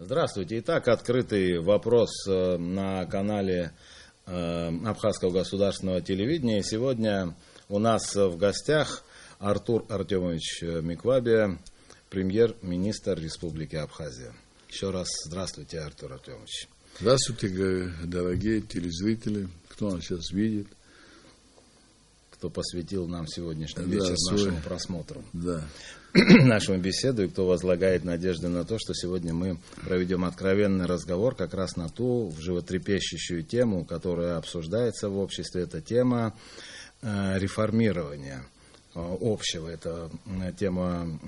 Здравствуйте. Итак, открытый вопрос на канале Абхазского государственного телевидения. Сегодня у нас в гостях Артур Артемович Миквабия, премьер-министр Республики Абхазия. Еще раз здравствуйте, Артур Артемович. Здравствуйте, дорогие телезрители, кто нас сейчас видит. Кто посвятил нам сегодняшний вечер нашему просмотру. Да. Нашему беседу, и кто возлагает надежды на то, что сегодня мы проведем откровенный разговор как раз на ту животрепещущую тему, которая обсуждается в обществе. Это тема реформирования общего. Эта тема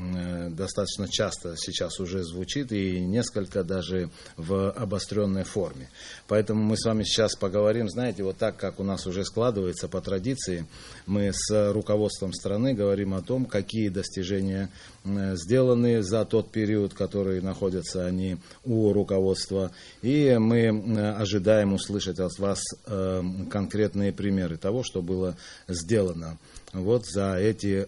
достаточно часто сейчас уже звучит и несколько даже в обостренной форме. Поэтому мы с вами сейчас поговорим, знаете, вот так, как у нас уже складывается по традиции. Мы с руководством страны говорим о том, какие достижения сделаны за тот период, который находятся они у руководства. И мы ожидаем услышать от вас конкретные примеры того, что было сделано вот за эти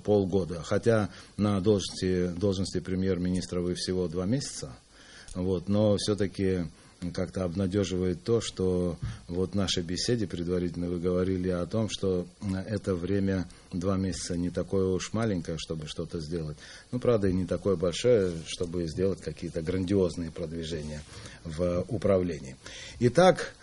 полгода. Хотя на должности премьер-министра вы всего 2 месяца, вот, но все-таки как-то обнадеживает то, что вот в нашей беседе предварительно вы говорили о том, что это время 2 месяца не такое уж маленькое, чтобы что-то сделать. Ну, правда, и не такое большое, чтобы сделать какие-то грандиозные продвижения в управлении. Итак,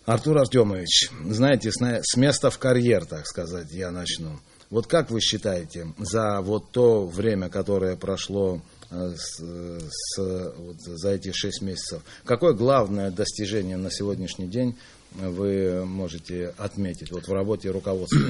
Артур Артемович, знаете, с места в карьер, так сказать, я начну. Вот как вы считаете, за вот то время, которое прошло за эти 6 месяцев, какое главное достижение на сегодняшний день вы можете отметить вот в работе руководства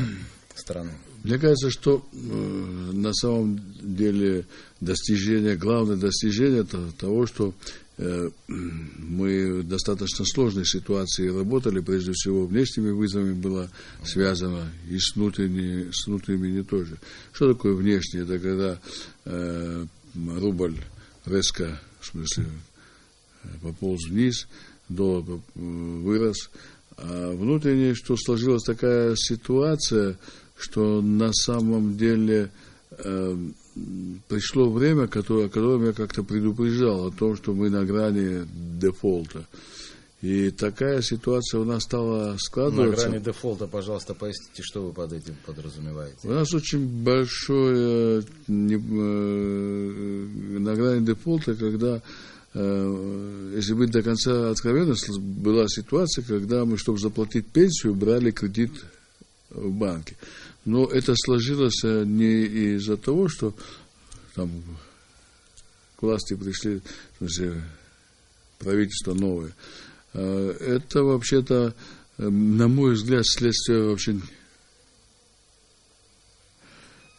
страны? Мне кажется, что на самом деле главное достижение того, что мы в достаточно сложной ситуации работали, прежде всего внешними вызовами было связано и с внутренними не тоже. Что такое внешнее? Это когда рубль резко, в смысле, пополз вниз, доллар вырос. А внутреннее, что сложилась такая ситуация, что на самом деле пришло время, которое я как-то предупреждал о том, что мы на грани дефолта. И такая ситуация у нас стала складываться. На грани дефолта, пожалуйста, поясните, что вы под этим подразумеваете? У нас очень большое на грани дефолта, когда, если быть до конца откровенным, была ситуация, когда мы, чтобы заплатить пенсию, брали кредит в банке. Но это сложилось не из-за того, что там к власти пришли, в смысле, правительство новое. Это вообще-то, на мой взгляд, следствие вообще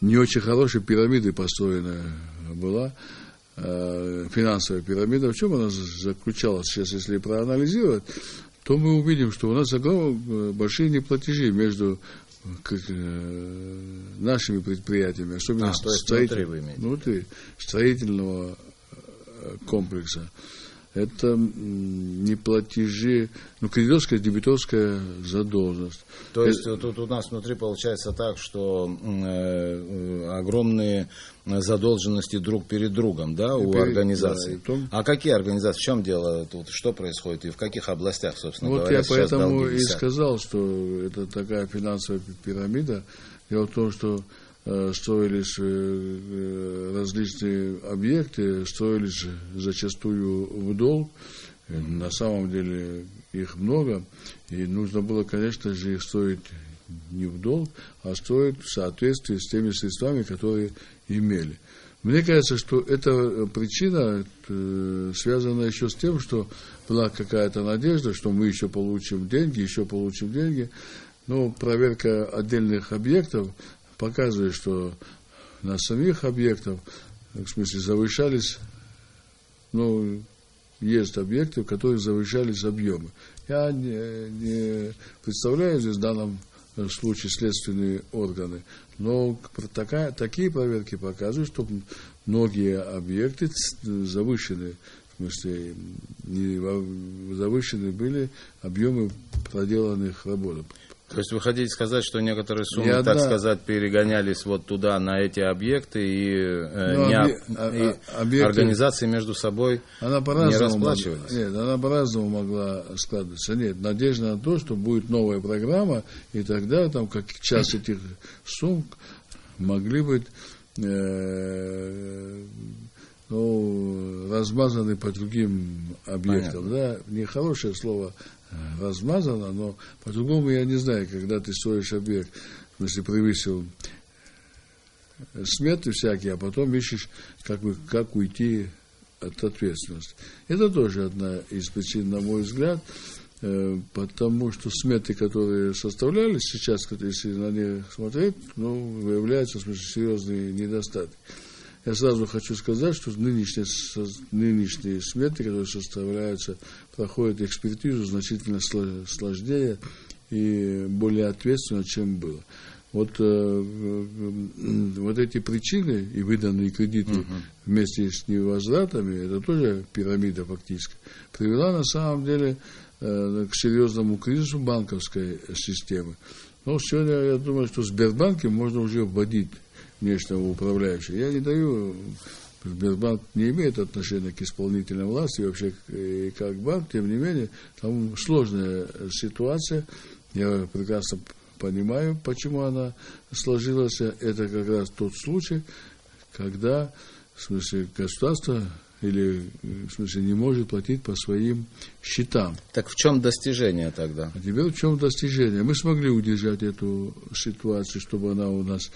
не очень хорошей пирамиды построена была, финансовая пирамида. В чем она заключалась? Сейчас, если проанализировать, то мы увидим, что у нас большие неплатежи между нашими предприятиями, особенно внутри строительного комплекса. Это не платежи, кредиторская, дебиторская задолженность. То есть тут у нас внутри получается так, что огромные задолженности друг перед другом, да, у организаций. Да, а какие организации? В чем дело тут? Что происходит и в каких областях, собственно говоря, я поэтому и сказал, что это такая финансовая пирамида. Дело в том, что строились различные объекты, строились зачастую в долг. На самом деле их много, и нужно было, конечно же, их строить не в долг, а строить в соответствии с теми средствами, которые имели. Мне кажется, что эта причина связана еще с тем, что была какая-то надежда, что мы еще получим деньги, но проверка отдельных объектов показывает, что на самих объектах, в смысле, завышались, есть объекты, в которых завышались объемы. Я не представляю здесь в данном случае следственные органы, но такие проверки показывают, что многие объекты завышены, в смысле, завышены были объемы проделанных работ. То есть вы хотите сказать, что некоторые суммы, так сказать, перегонялись вот туда, на эти объекты, и организации между собой не расплачивались? Нет, она по-разному могла складываться. Нет, надежда на то, что будет новая программа, и тогда там как часть этих сумм могли быть размазаны по другим объектам. Да? Нехорошее слово размазано, но по-другому я не знаю, когда ты строишь объект, в смысле превысил сметы всякие, а потом ищешь, как уйти от ответственности. Это тоже одна из причин, на мой взгляд, потому что сметы, которые составлялись сейчас, если на них смотреть, выявляются, в смысле, серьезные недостатки. Я сразу хочу сказать, что нынешние сметы, которые составляются, проходят экспертизу значительно сложнее и более ответственно, чем было. Вот эти причины и выданные кредиты вместе с невозвратами, это тоже пирамида фактически, привела на самом деле к серьезному кризису банковской системы. Но сегодня я думаю, что в Сбербанке можно уже вводить внешнего управляющего. Я не даю, Сбербанк не имеет отношения к исполнительной власти, вообще как банк, тем не менее, там сложная ситуация. Я прекрасно понимаю, почему она сложилась. Это как раз тот случай, когда, в смысле, государство или, в смысле, не может платить по своим счетам. Так в чем достижение тогда? А теперь в чем достижение? Мы смогли удержать эту ситуацию, чтобы она у нас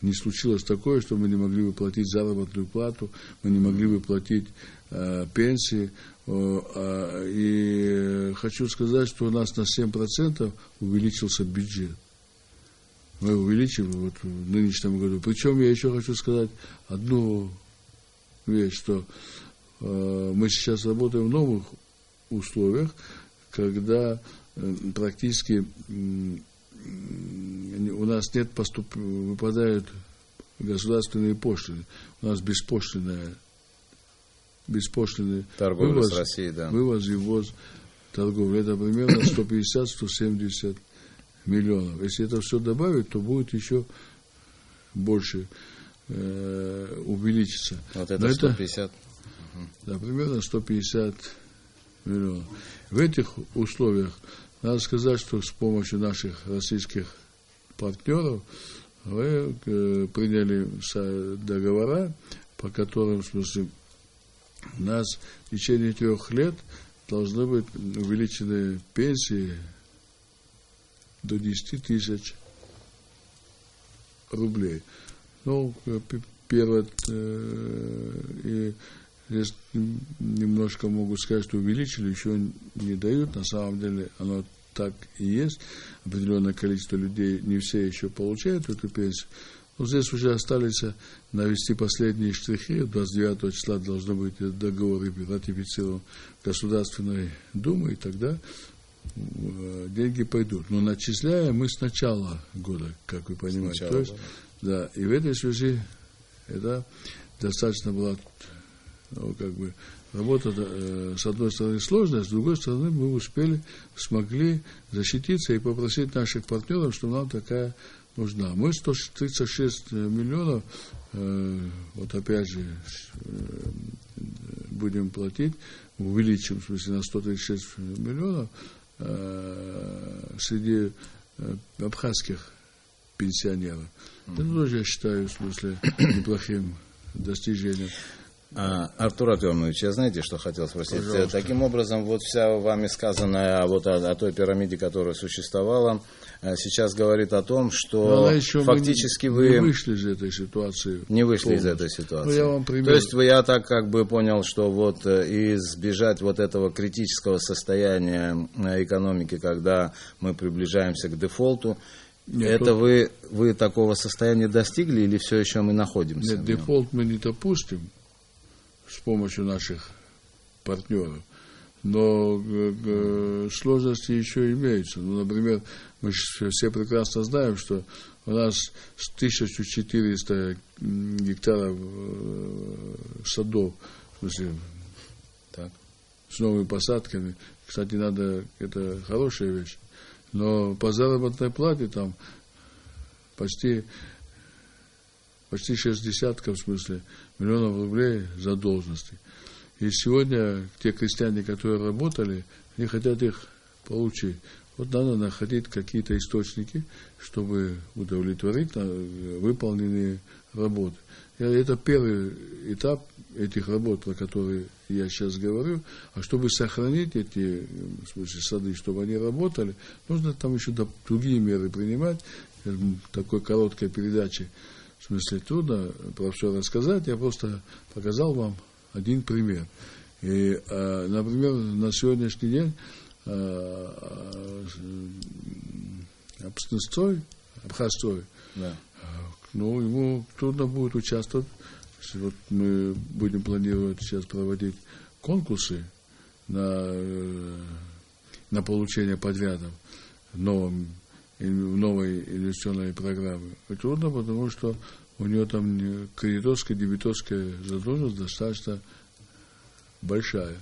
не случилось такое, что мы не могли бы платить заработную плату, мы не могли бы платить пенсии. И хочу сказать, что у нас на 7% увеличился бюджет. Мы увеличили вот в нынешнем году. Причем я еще хочу сказать одну вещь, что мы сейчас работаем в новых условиях, когда практически у нас нет выпадают государственные пошлины. У нас беспошлинный торговля вывоз, с Россией, да. Вывоз и ввоз торговли. Это примерно 150-170 миллионов. Если это все добавить, то будет еще больше увеличиться. Вот это 150? Да, примерно 150 миллионов. В этих условиях надо сказать, что с помощью наших российских партнеров мы приняли договора, по которым, в смысле, у нас в течение 3 лет должны быть увеличены пенсии до 10 тысяч рублей. Первое, и здесь немножко могу сказать, что увеличили, еще не дают, на самом деле оно так и есть. Определенное количество людей, не все еще получают эту пенсию. Но здесь уже остались навести последние штрихи. 29 числа должно быть договор ратифицирован Государственной Думой, и тогда деньги пойдут. Но начисляем мы с начала года, как вы понимаете. То есть, да, и в этой связи это достаточно была работа, с одной стороны, сложная, с другой стороны, мы смогли защититься и попросить наших партнеров, что нам такая нужна. Мы 136 миллионов, вот опять же, будем платить, увеличим, в смысле, на 136 миллионов среди абхазских пенсионеров. Это тоже, я считаю, в смысле, неплохим достижением. Артур Артемович, я знаете, что хотел спросить? Пожалуйста. Таким образом, вот вся вами сказанная о той пирамиде, которая существовала, сейчас говорит о том, что фактически вы не вышли из этой ситуации. Не вышли из этой ситуации. Я вам пример... То есть я так как бы понял, что вот избежать вот этого критического состояния экономики, когда мы приближаемся к дефолту, нет, это вы такого состояния достигли или все еще мы находимся? Нет, дефолт мы не допустим с помощью наших партнеров. Но сложности еще имеются. Например, мы все прекрасно знаем, что у нас 1400 гектаров садов, в смысле, так, с новыми посадками. Кстати, это хорошая вещь. но по заработной плате там почти 60 в смысле, миллионов рублей задолженности. И сегодня те крестьяне, которые работали, они хотят их получить. Вот надо находить какие-то источники, чтобы удовлетворить выполненные работы. Это первый этап этих работ, про которые я сейчас говорю. А чтобы сохранить эти в смысле, сады, чтобы они работали, нужно там еще другие меры принимать. Такой короткой передаче в смысле трудно про все рассказать. Я просто показал вам один пример. И, например, на сегодняшний день Абхазстрой, да. Ну, ему трудно будет участвовать. Вот мы будем планировать сейчас проводить конкурсы на получение подрядов в новой инвестиционной программе. И трудно, потому что у него там кредиторская, дебиторская задолженность достаточно большая.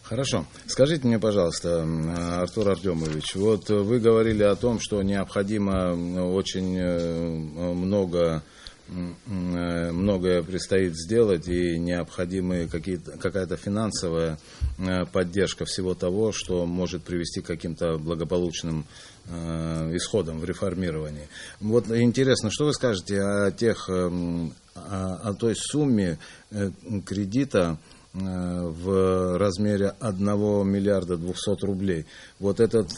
Хорошо. Скажите мне, пожалуйста, Артур Артемович, вот вы говорили о том, что необходимо очень многое предстоит сделать, и необходима какая-то финансовая поддержка всего того, что может привести к каким-то благополучным исходам в реформировании. Вот интересно, что вы скажете о той сумме кредита в размере 1 миллиарда 200 рублей. Вот этот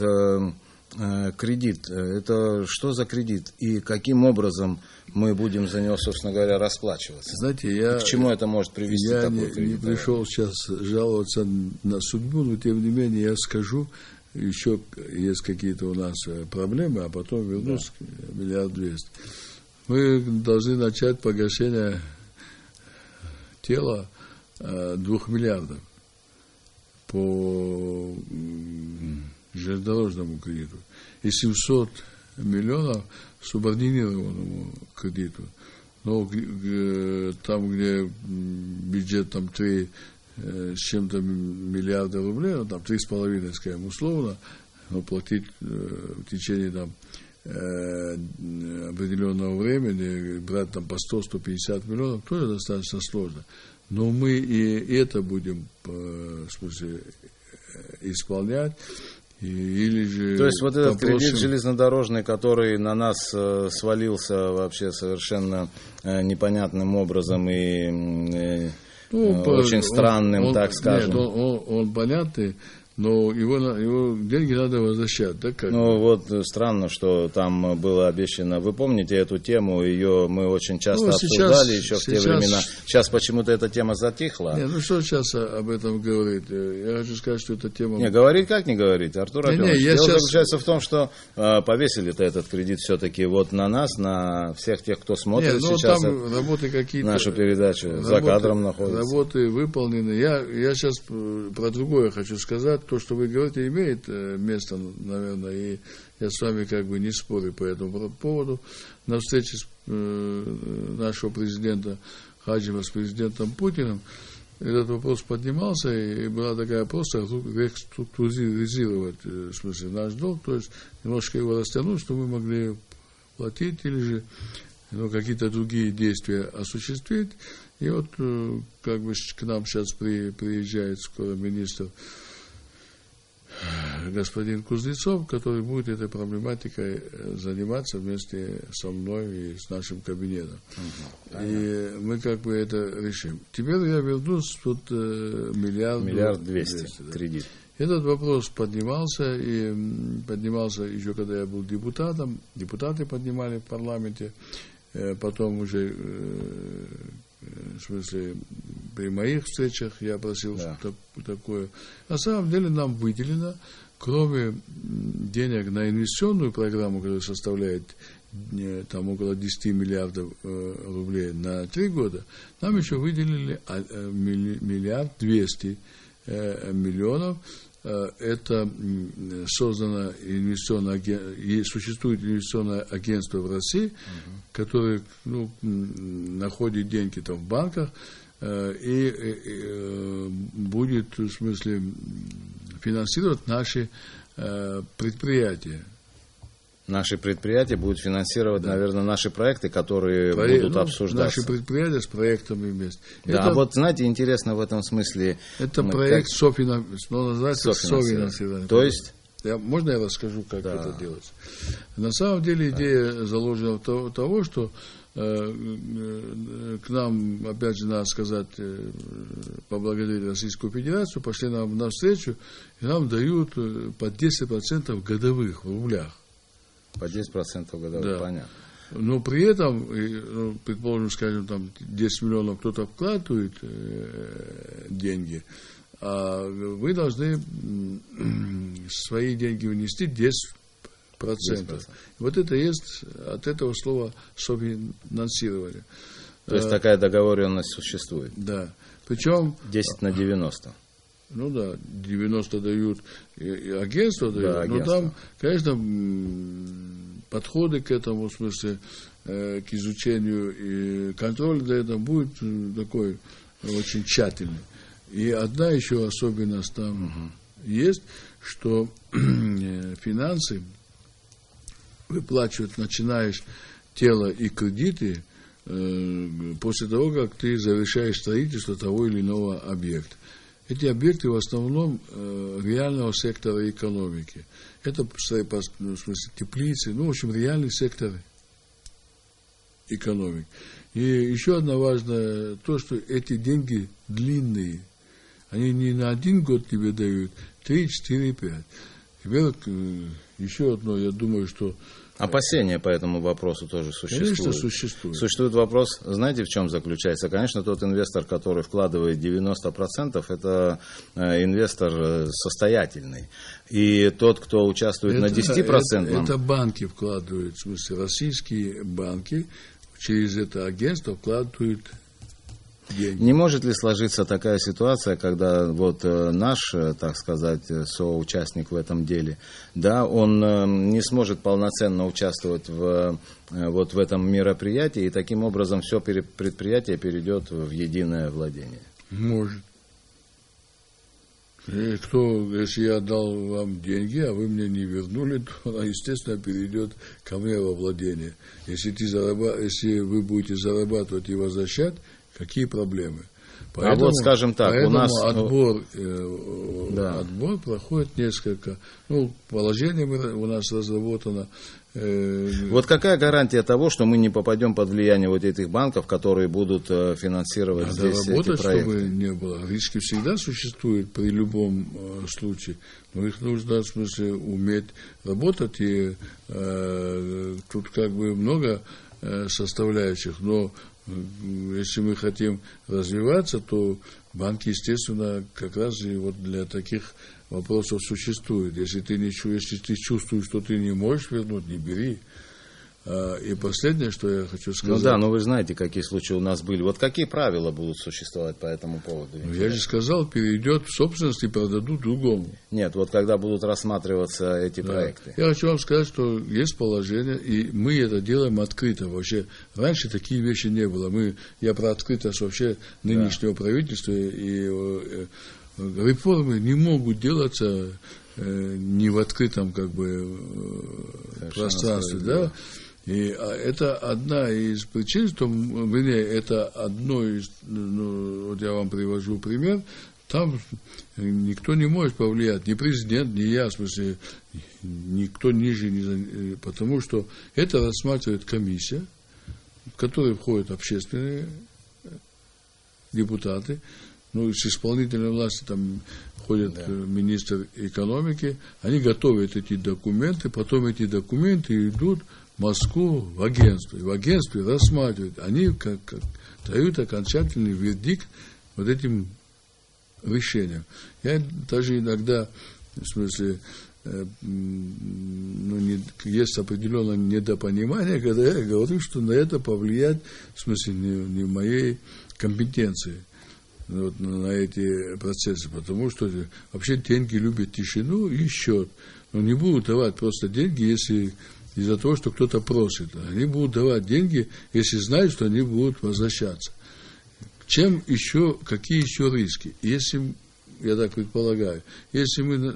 кредит, это что за кредит? И каким образом мы будем за него, собственно говоря, расплачиваться? Знаете, к чему это может привести? Я не пришел сейчас жаловаться на судьбу, но тем не менее я скажу, еще есть какие-то у нас проблемы, а потом вернусь к 1 миллиард 200. Мы должны начать погашение тела 2 миллиардов по железнодорожному кредиту и 700 миллионов субординированному кредиту. Но там, где бюджет там 3 с чем-то миллиарда рублей, ну, там 3,5, скажем, условно, но платить в течение там определенного времени, брать там по 100-150 миллионов, тоже достаточно сложно. Но мы и это будем, в смысле, исполнять. Или же то есть вот этот кредит железнодорожный, который на нас свалился вообще совершенно непонятным образом и очень странным, так скажем. Нет, он понятный, но его деньги надо возвращать. Да, как? Ну вот странно, что там было обещано. Вы помните эту тему? Ее мы очень часто обсуждали еще в те времена. Сейчас почему-то эта тема затихла. Не, ну что сейчас об этом говорить? Я хочу сказать, что эта тема... Не, говорить как не говорить, Артур Артемович. Дело заключается в том, что повесили-то этот кредит все-таки вот на нас, на всех тех, кто смотрит сейчас там работы какие-то, нашу передачу, за кадром находятся. Работы выполнены. Я сейчас про другое хочу сказать. То, что вы говорите, имеет место, наверное, и я с вами как бы не спорю по этому поводу. На встрече нашего президента Хаджева с президентом Путиным этот вопрос поднимался, и была такая просто реструктуризировать, в смысле, наш долг, то есть немножко его растянуть, чтобы мы могли платить или же какие-то другие действия осуществить. И вот как бы к нам сейчас приезжает скоро министр господин Кузнецов, который будет этой проблематикой заниматься вместе со мной и с нашим кабинетом. И мы как бы это решим. Теперь я вернусь тут миллиард 200 да. Кредит. Этот вопрос поднимался еще когда я был депутатом. Депутаты поднимали в парламенте. Потом уже в смысле, при моих встречах я просил такое. На самом деле нам выделено, кроме денег на инвестиционную программу, которая составляет там около 10 миллиардов рублей на 3 года, нам еще выделили 1 миллиард 200 миллионов. Это создано существует инвестиционное агентство в России, которое находит деньги там в банках и будет в смысле финансировать наши предприятия. Наши предприятия будут финансировать, наверное, наши проекты, которые будут обсуждаться. Наши предприятия с проектами вместе. Да, а вот, знаете, интересно в этом смысле... Это проект называется софинансирование. То есть... Можно я расскажу, как это делается? На самом деле идея заложена в того, что к нам, опять же, надо сказать, поблагодарить Российскую Федерацию, пошли нам навстречу, и нам дают по 10% годовых в рублях. По 10% годовых, понятно. Но при этом, предположим, скажем, там 10 миллионов кто-то вкладывает деньги, а вы должны свои деньги внести 10%. Вот это есть от этого слова софинансирование. То есть такая договоренность существует? Да. Причем... 10 на 90. Ну да, 90 дают, и агентство дают, да, но там, конечно, подходы к этому, в смысле, к изучению и контроль за это будет такой очень тщательный. И одна еще особенность там есть, что финансы выплачивают, начинаешь тело и кредиты после того, как ты завершаешь строительство того или иного объекта. Эти объекты в основном реального сектора экономики. Это, в смысле, теплицы, в общем, реальный сектор экономики. И еще одна важная, то, что эти деньги длинные. Они не на 1 год тебе дают, 3, 4, 5. Теперь еще одно, я думаю, что... Опасения по этому вопросу тоже существуют. Конечно, существует. Существует вопрос, знаете, в чем заключается? Конечно, тот инвестор, который вкладывает 90%, это инвестор состоятельный. И тот, кто участвует на 10%... Это банки вкладывают, в смысле, российские банки через это агентство вкладывают деньги. Не может ли сложиться такая ситуация, когда вот наш, так сказать, соучастник в этом деле, да, он не сможет полноценно участвовать вот в этом мероприятии, и таким образом все предприятие перейдет в единое владение? Может. И если я дал вам деньги, а вы мне не вернули, то она, естественно, перейдет ко мне во владение. Если вы будете зарабатывать и возвращать, какие проблемы? Поэтому, вот, скажем так, у нас отбор проходит несколько. Положение у нас разработано. Вот какая гарантия того, что мы не попадем под влияние вот этих банков, которые будут финансировать здесь эти проекты? Чтобы не было. Риски всегда существуют при любом случае. Но их нужно, в смысле, уметь работать. И тут как бы много составляющих. Но если мы хотим развиваться, то банки, естественно, как раз и вот для таких вопросов существуют. Если ты чувствуешь, что ты не можешь вернуть, не бери. И последнее, что я хочу сказать. Но вы знаете, какие случаи у нас были. Вот какие правила будут существовать по этому поводу? Я же сказал, перейдет в собственность и продадут другому. Нет, вот когда будут рассматриваться эти проекты. Я хочу вам сказать, что есть положение, и мы это делаем открыто. Вообще, раньше такие вещи не было. Я про открытость вообще нынешнего правительства, и реформы не могут делаться не в открытом пространстве, да? И это одна из причин, что, это одно из, вот я вам привожу пример, там никто не может повлиять, ни президент, ни я, в смысле, никто ниже, потому что это рассматривает комиссия, в которой входят общественные депутаты, с исполнительной власти там ходит министр экономики, они готовят эти документы, потом эти документы идут в Москву в агентство, и в агентстве рассматривают, они дают окончательный вердикт вот этим решениям. Я даже иногда, в смысле, есть определенное недопонимание, когда я говорю, что на это повлиять, в смысле, не в моей компетенции. На эти процессы, потому что вообще деньги любят тишину и счет. Но не будут давать просто деньги, если из-за того, что кто-то просит. Они будут давать деньги, если знают, что они будут возвращаться. Какие еще риски? Если я так предполагаю, если мы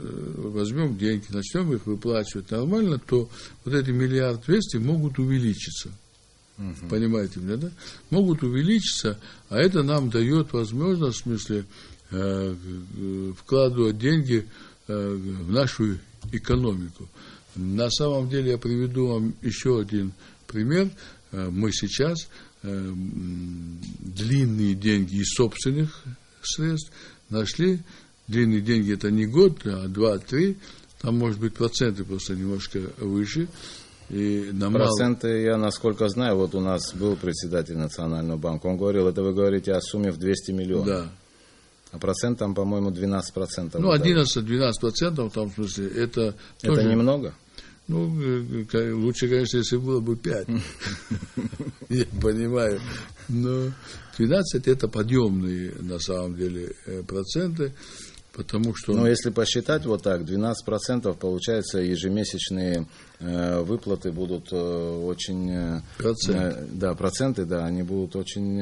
возьмем деньги, начнем их выплачивать нормально, то вот эти 1,2 миллиарда могут увеличиться. Понимаете меня, да? Могут увеличиться, а это нам дает возможность, в смысле, вкладывать деньги в нашу экономику. На самом деле, я приведу вам еще один пример. Мы сейчас длинные деньги из собственных средств нашли. Длинные деньги это не год, а 2-3. Там, может быть, проценты просто немножко выше. И проценты, я насколько знаю, вот у нас был председатель Национального банка, он говорил, это вы говорите о сумме в 200 миллионов. Да. А процент там, по-моему, 12%. Ну, 11-12%, там, в смысле, это тоже... Это немного? Ну, лучше, конечно, если было бы 5. Я понимаю. Но 12 это подъемные, на самом деле, проценты. Потому что... Ну, если посчитать вот так, 12% получается ежемесячные выплаты будут очень... Проценты, да, они будут очень...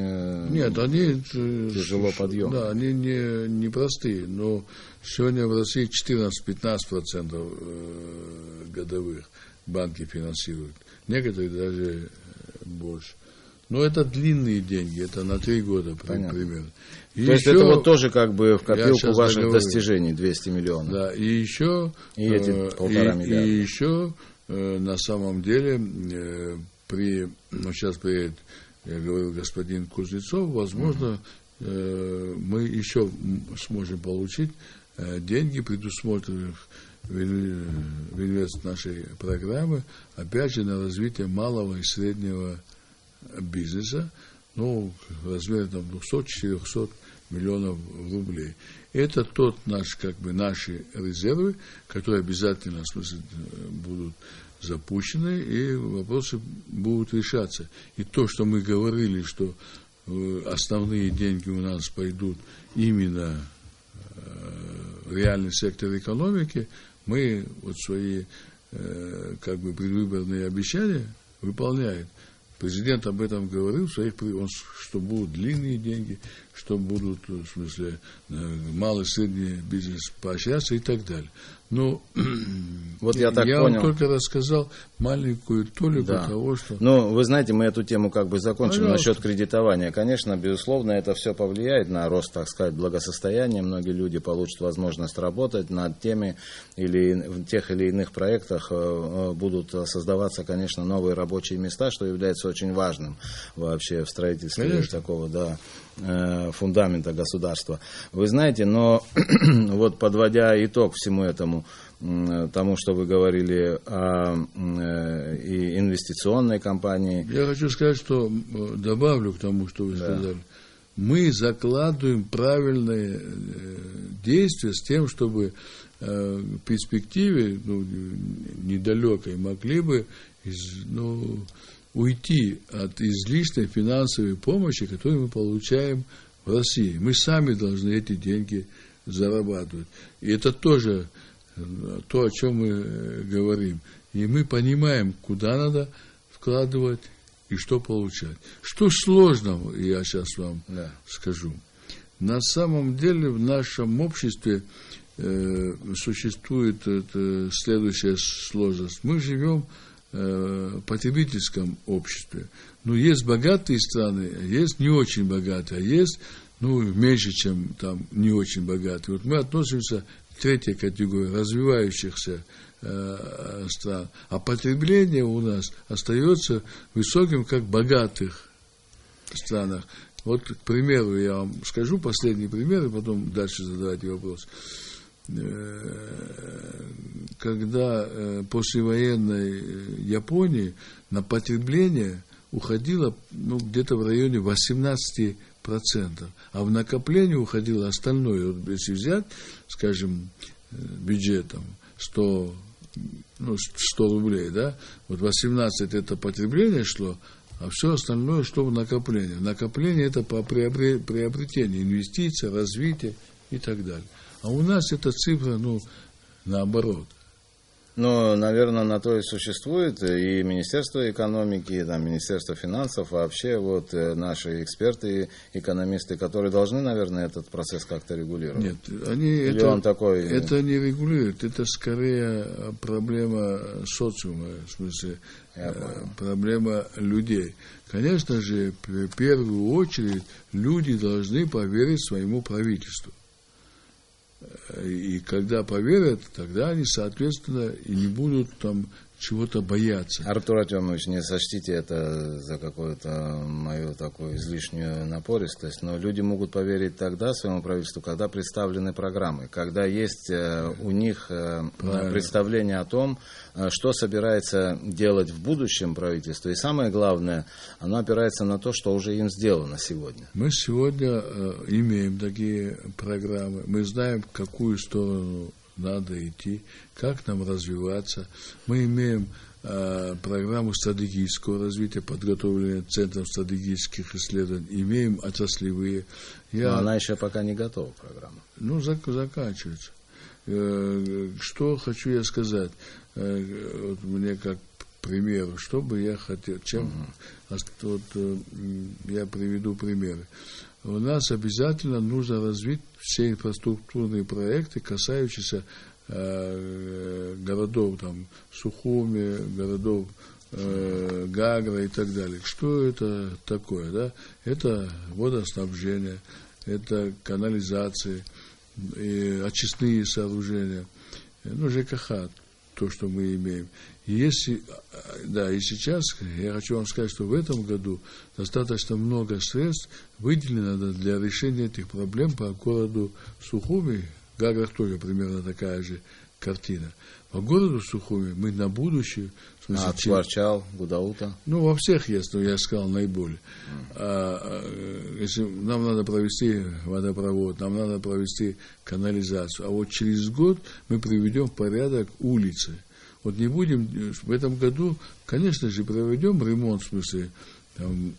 Нет, они... Тяжело подъем. Да, они не простые, но сегодня в России 14-15% годовых банки финансируют. Некоторые даже больше. Но это длинные деньги, это на 3 года примерно. И то есть это вот тоже как бы в копилку ваших достижений 200 миллионов. Да, и еще... И эти 1,5 миллиарда. И еще, на самом деле, сейчас приедет, я говорил, господин Кузнецов, возможно, мы еще сможем получить деньги, предусмотренных в инвест нашей программы, опять же, на развитие малого и среднего бизнеса, ну, в размере там 200-400 миллионов рублей. Это тот наш, как бы, наши резервы, которые обязательно, в смысле, будут запущены, и вопросы будут решаться. И то, что мы говорили, что основные деньги у нас пойдут именно в реальный сектор экономики, мы вот свои, как бы, предвыборные обещания выполняем. Президент об этом говорил, что будут длинные деньги, что будут, в смысле, малый и средний бизнес поощряться и так далее. Но вот я понял. вам только рассказал маленькую толику того, что... Ну, вы знаете, мы эту тему как бы закончим насчет кредитования. Конечно, безусловно, это все повлияет на рост, так сказать, благосостояния. Многие люди получат возможность работать над теми или в тех или иных проектах будут создаваться, конечно, новые рабочие места, что является очень важным вообще в строительстве такого, фундамента государства. Вы знаете, но вот подводя итог всему этому, тому, что вы говорили о и инвестиционной компании. Я хочу сказать, что добавлю к тому, что вы сказали. Мы закладываем правильные действия с тем, чтобы в перспективе, недалекой, могли бы уйти от излишней финансовой помощи, которую мы получаем в России. Мы сами должны эти деньги зарабатывать. И это тоже то, о чем мы говорим. И мы понимаем, куда надо вкладывать и что получать. Что сложного, я сейчас вам скажу. На самом деле в нашем обществе существует следующая сложность. Мы живем в потребительском обществе. Есть богатые страны, есть не очень богатые, а есть меньше, чем там не очень богатые. Вот мы относимся к третьей категории развивающихся стран, а потребление у нас остается высоким, как в богатых странах. Вот, к примеру, я вам скажу последний пример, и потом дальше задавайте вопрос. Когда послевоенной Японии на потребление уходило где-то в районе 18%, а в накопление уходило остальное. Вот если взять, скажем, бюджетом 100 рублей, вот 18 это потребление шло, а все остальное шло в накопление. Накопление это по приобретению инвестиций, развития и так далее. А у нас эта цифра, наоборот. Ну, наверное, на то и существует и Министерство экономики, и там, Министерство финансов, а вообще вот наши эксперты, экономисты, которые должны, наверное, этот процесс как-то регулировать. Нет, они это не регулируют, это скорее проблема социума, в смысле проблема людей. Конечно же, в первую очередь люди должны поверить своему правительству. И когда поверят, тогда они, соответственно, и не будут там чего-то бояться. Артур Артемович, не сочтите это за какую-то мою такую излишнюю напористость, но люди могут поверить тогда своему правительству, когда представлены программы, когда есть у них представление о том, что собирается делать в будущем правительство. И самое главное, оно опирается на то, что уже им сделано сегодня. Мы сегодня имеем такие программы, мы знаем, в какую сторону надо идти, как нам развиваться. Мы имеем программу стратегического развития, подготовленную Центром стратегических исследований, имеем отраслевые. Но она еще пока не готова, программа. Ну, заканчивается. Что хочу я сказать? Вот мне как пример, что бы я хотел, я приведу примеры. У нас обязательно нужно развить все инфраструктурные проекты, касающиеся городов, там, Сухуми, городов Гагра и так далее. Что это такое? Да? Это водоснабжение, это канализации, очистные сооружения, ну, ЖКХ, то, что мы имеем. И сейчас я хочу вам сказать, что в этом году достаточно много средств выделено для решения этих проблем по городу Сухуми. В Гаграх тоже примерно такая же картина. По городу Сухуми мы на будущее... Чварчал, Гудаута? Ну, во всех есть, но я сказал наиболее. Если нам надо провести водопровод, нам надо провести канализацию, а вот через год мы приведем в порядок улицы. Вот не будем, в этом году, конечно же, проведем ремонт, в смысле, там,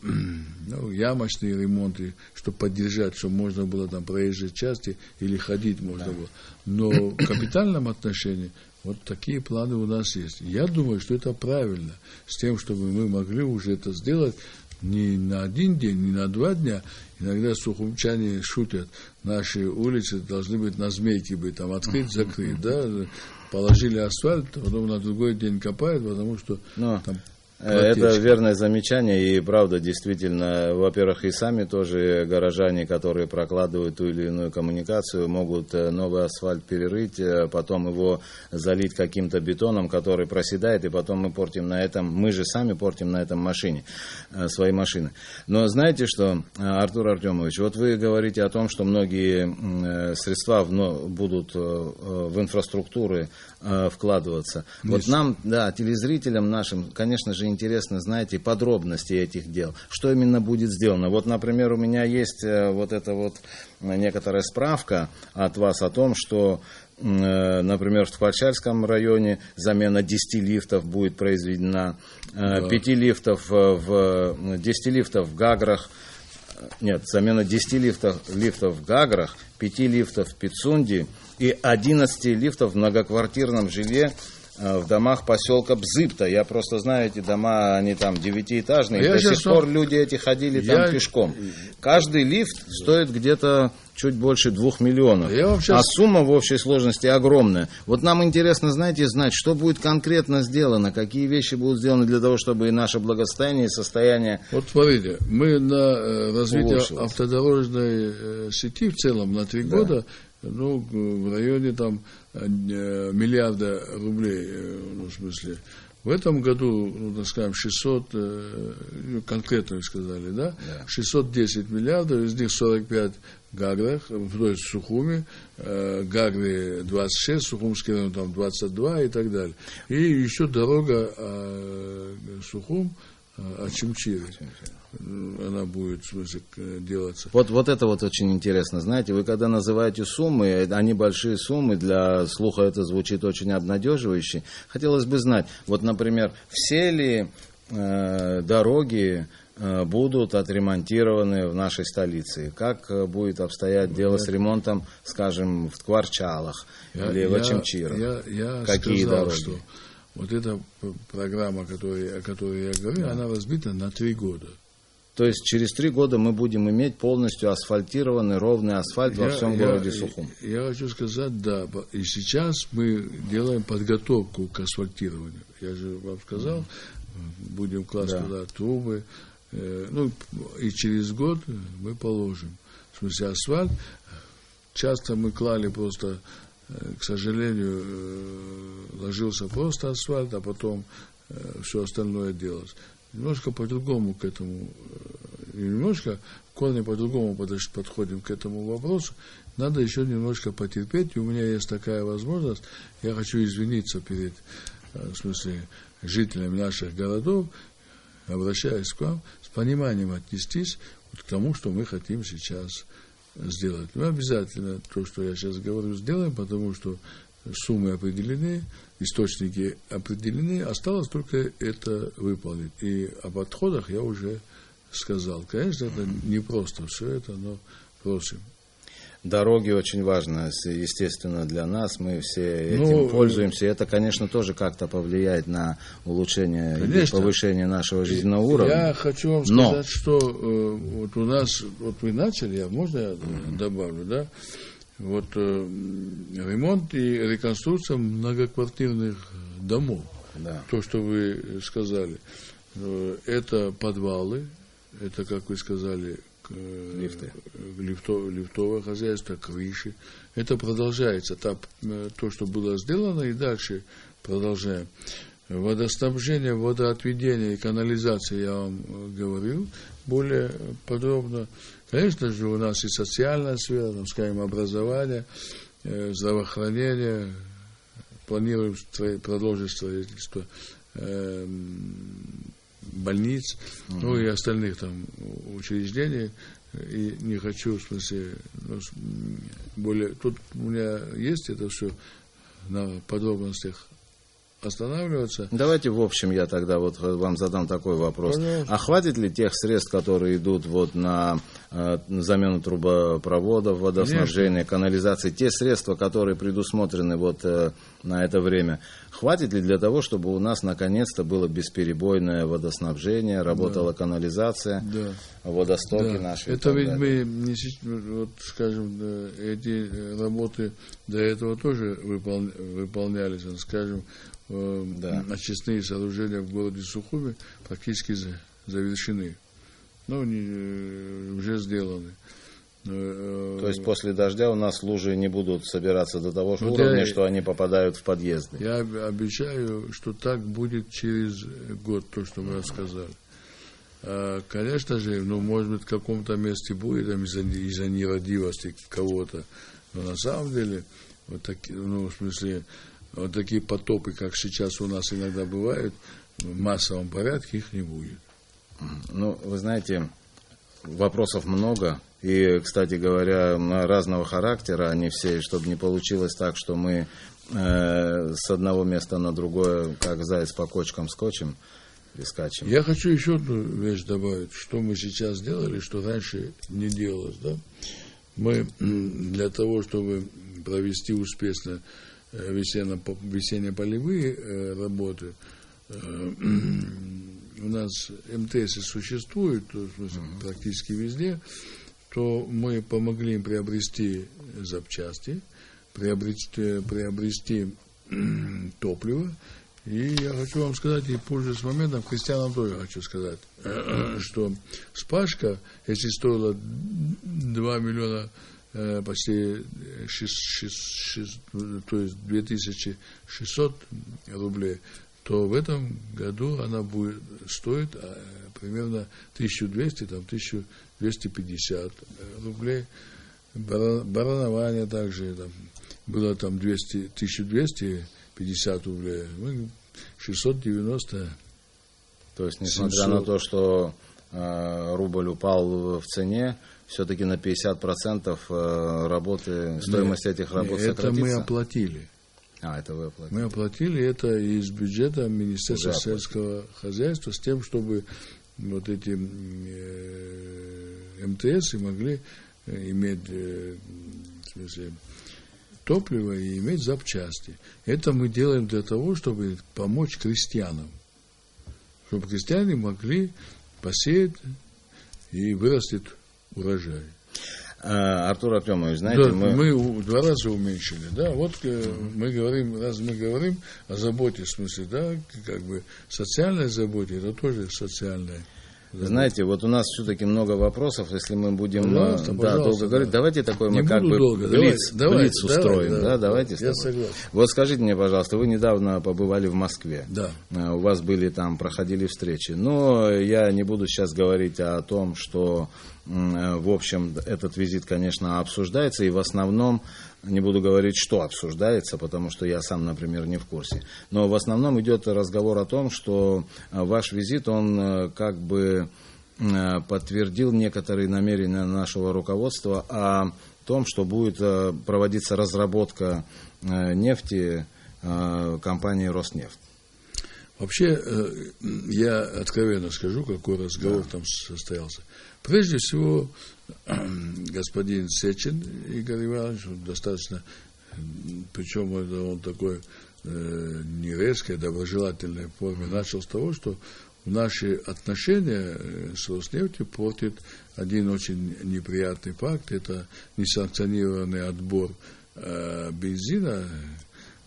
ямочные ремонты, чтобы поддержать, чтобы можно было там проезжать части или ходить можно было. Но в капитальном отношении вот такие планы у нас есть. Я думаю, что это правильно, с тем, чтобы мы могли уже это сделать не на один день, не на 2 дня. Иногда сухумчане шутят, наши улицы должны быть на змейке быть, там открыть, закрыть, да, положили асфальт, потом на другой день копают, потому что там протечка. Это верное замечание, и правда, действительно, во-первых, и сами тоже горожане, которые прокладывают ту или иную коммуникацию, могут новый асфальт перерыть, потом его залить каким-то бетоном, который проседает, и потом мы же сами портим на этом свои машины. Но знаете что, Артур Артемович, вот вы говорите о том, что многие средства будут в инфраструктуры вкладываться. Вот нам, телезрителям нашим, конечно же, интересно, знаете, подробности этих дел. Что именно будет сделано? Вот, например, у меня есть некоторая справка от вас о том, что, например, в Ткварчальском районе замена 10 лифтов будет произведена, 10 лифтов в Гаграх, замена 10 лифтов в Гаграх, 5 лифтов в Пицунде и 11 лифтов в многоквартирном жилье в домах поселка Бзыпта. Я просто знаю, эти дома, они там 9-этажные. До сих пор люди эти ходили там пешком. Каждый лифт стоит где-то чуть больше 2 миллионов. А сумма в общей сложности огромная. Вот нам интересно, знаете, знать, что будет конкретно сделано, какие вещи будут сделаны для того, чтобы и наше благосостояние, и состояние... Вот смотрите, мы на развитие автодорожной сети в целом на 3 года, в районе там миллиарда рублей, в смысле. В этом году, так скажем, 600, конкретно вы сказали, да? 610 миллиардов, из них 45 в Гаграх, то есть в Сухуми, Гагре 26, Сухумский район там 22 и так далее. И еще дорога Сухум, Ачимчире. Она будет, в смысле, делаться. Вот это вот очень интересно. Знаете, вы когда называете суммы, они большие суммы, для слуха это звучит очень обнадеживающе. Хотелось бы знать, вот, например, все ли дороги будут отремонтированы в нашей столице. Как будет обстоять дело с ремонтом, скажем, в Ткварчалах или в Очимчирах? Я Какие сказал, дороги? что вот эта программа, о которой я говорю, она разбита на 3 года. То есть через 3 года мы будем иметь полностью асфальтированный, ровный асфальт во всем городе Сухум. Я хочу сказать, да. И сейчас мы делаем подготовку к асфальтированию. Я же вам сказал, будем класть туда трубы. И через год мы положим. В смысле, асфальт. Часто мы клали просто, к сожалению, ложился просто асфальт, а потом все остальное делалось. Немножко по-другому к этому, немножко в корне по-другому подходим к этому вопросу. Надо еще немножко потерпеть, и у меня есть такая возможность. Я хочу извиниться перед, в смысле, жителями наших городов, обращаясь к вам, с пониманием отнестись вот к тому, что мы хотим сейчас сделать. Мы обязательно то, что я сейчас говорю, сделаем, потому что суммы определены, источники определены, осталось только это выполнить. И об отходах я уже сказал. Конечно, это не просто все это, но просим. Дороги очень важны, естественно, для нас. Мы все этим пользуемся. Это, конечно, тоже как-то повлияет на улучшение и повышение нашего жизненного уровня. Я хочу вам сказать, что вот у нас, вот вы начали, можно я добавлю, да? Вот ремонт и реконструкция многоквартирных домов. Да. То, что вы сказали, это подвалы, это, как вы сказали, лифтовое хозяйство, крыши. Это продолжается. То, что было сделано, и дальше продолжаем. Водоснабжение, водоотведение и канализация, я вам говорил более подробно. Конечно же, у нас и социальная сфера, там, скажем, образование, здравоохранение. Планируем продолжить строительство больниц, ну и остальных там учреждений. И не хочу, в смысле, более... Тут у меня есть это все на подробностях останавливаться. Давайте, в общем, я тогда вот вам задам такой вопрос. Пожалуйста. А хватит ли тех средств, которые идут вот на замену трубопроводов, водоснабжение, канализации, те средства, которые предусмотрены вот на это время, хватит ли для того, чтобы у нас наконец-то было бесперебойное водоснабжение, работала канализация, водостоки наши? Это ведь мы, вот, скажем, эти работы до этого тоже выполнялись, скажем, очистные сооружения в городе Сухуме практически завершены. Ну, уже сделаны. То есть после дождя у нас лужи не будут собираться до того уровня, что они попадают в подъезды. Я обещаю, что так будет через год, то, что вы рассказали. Конечно же, может быть, в каком-то месте будет из-за нерадивости кого-то. Но на самом деле, вот такие, в смысле, вот такие потопы, как сейчас у нас иногда бывают, в массовом порядке их не будет. Ну, вы знаете, вопросов много. И, кстати говоря, разного характера они все, чтобы не получилось так, что мы с одного места на другое, как заяц по кочкам скочим и скачем. Я хочу еще одну вещь добавить, что мы сейчас делали, что раньше не делалось. Да? Мы для того, чтобы провести успешно весенне-полевые работы, у нас МТС существует практически везде, то мы помогли им приобрести запчасти, приобрести топливо. И я хочу вам сказать, и пользуясь моментом, крестьянам тоже хочу сказать, что вспашка, если стоила 2 миллиона почти 2600 рублей, то в этом году она будет стоить примерно 1200, там, 1250 рублей. Баранование также там, было там 1250 рублей. 690. То есть, несмотря на то, что рубль упал в цене, все-таки на 50% работы, стоимость этих работ сократится? Это мы оплатили. Это вы оплатили? Мы оплатили это из бюджета Министерства сельского хозяйства с тем, чтобы вот эти МТС могли иметь, в смысле, топливо и иметь запчасти. Это мы делаем для того, чтобы помочь крестьянам. Чтобы крестьяне могли посеять и вырастет урожай. Артур Артемович, знаете, да, мы в 2 раза уменьшили, да, вот мы говорим о заботе, в смысле, да, как бы социальной заботе, это тоже социальная забота. Знаете, вот у нас все-таки много вопросов, если мы будем долго говорить, давайте такой мы как бы блиц устроим, давайте. Я согласен. Вот скажите мне, пожалуйста, вы недавно побывали в Москве, да. У вас были там, проходили встречи, но я не буду сейчас говорить о том, что в общем, этот визит, конечно, обсуждается, и в основном, не буду говорить, что обсуждается, потому что я сам, например, не в курсе, но в основном идет разговор о том, что ваш визит, он как бы подтвердил некоторые намерения нашего руководства о том, что будет проводиться разработка нефти компании «Роснефть». Вообще, я откровенно скажу, какой разговор там состоялся. Прежде всего, господин Сечин Игорь Иванович, достаточно, причем он такой не резкой, доброжелательной форме, начал с того, что наши отношения с Роснефтью портит один очень неприятный факт, это несанкционированный отбор бензина,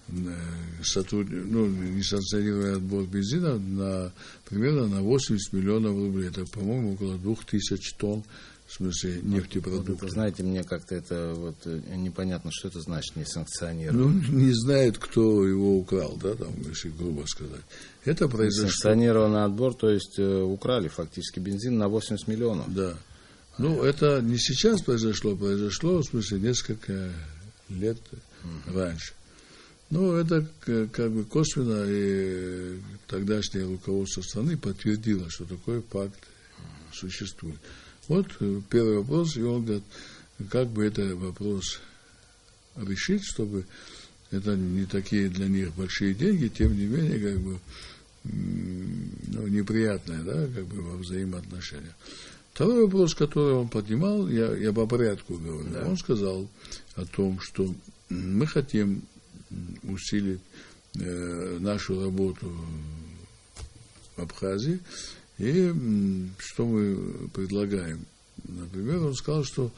несанкционированный отбор бензина примерно на 80 миллионов рублей. Это, по-моему, около 2000 тонн, в смысле, нефтепродуктов. Вот, знаете, мне как-то это вот непонятно, что это значит, несанкционированный. Не знает, кто его украл, да, там, если грубо сказать. Это произошло. Несанкционированный отбор, то есть украли фактически бензин на 80 миллионов. Да. Это не сейчас произошло, в смысле, несколько лет раньше. Это как бы косвенно и тогдашнее руководство страны подтвердило, что такой факт существует. Вот первый вопрос, и он говорит, как бы этот вопрос решить, чтобы это не такие для них большие деньги, тем не менее, как бы, неприятное, да, как бы во взаимоотношениях. Второй вопрос, который он поднимал, я по порядку говорю, да. Он сказал о том, что мы хотим усилить нашу работу в Абхазии. И что мы предлагаем? Например, он сказал, что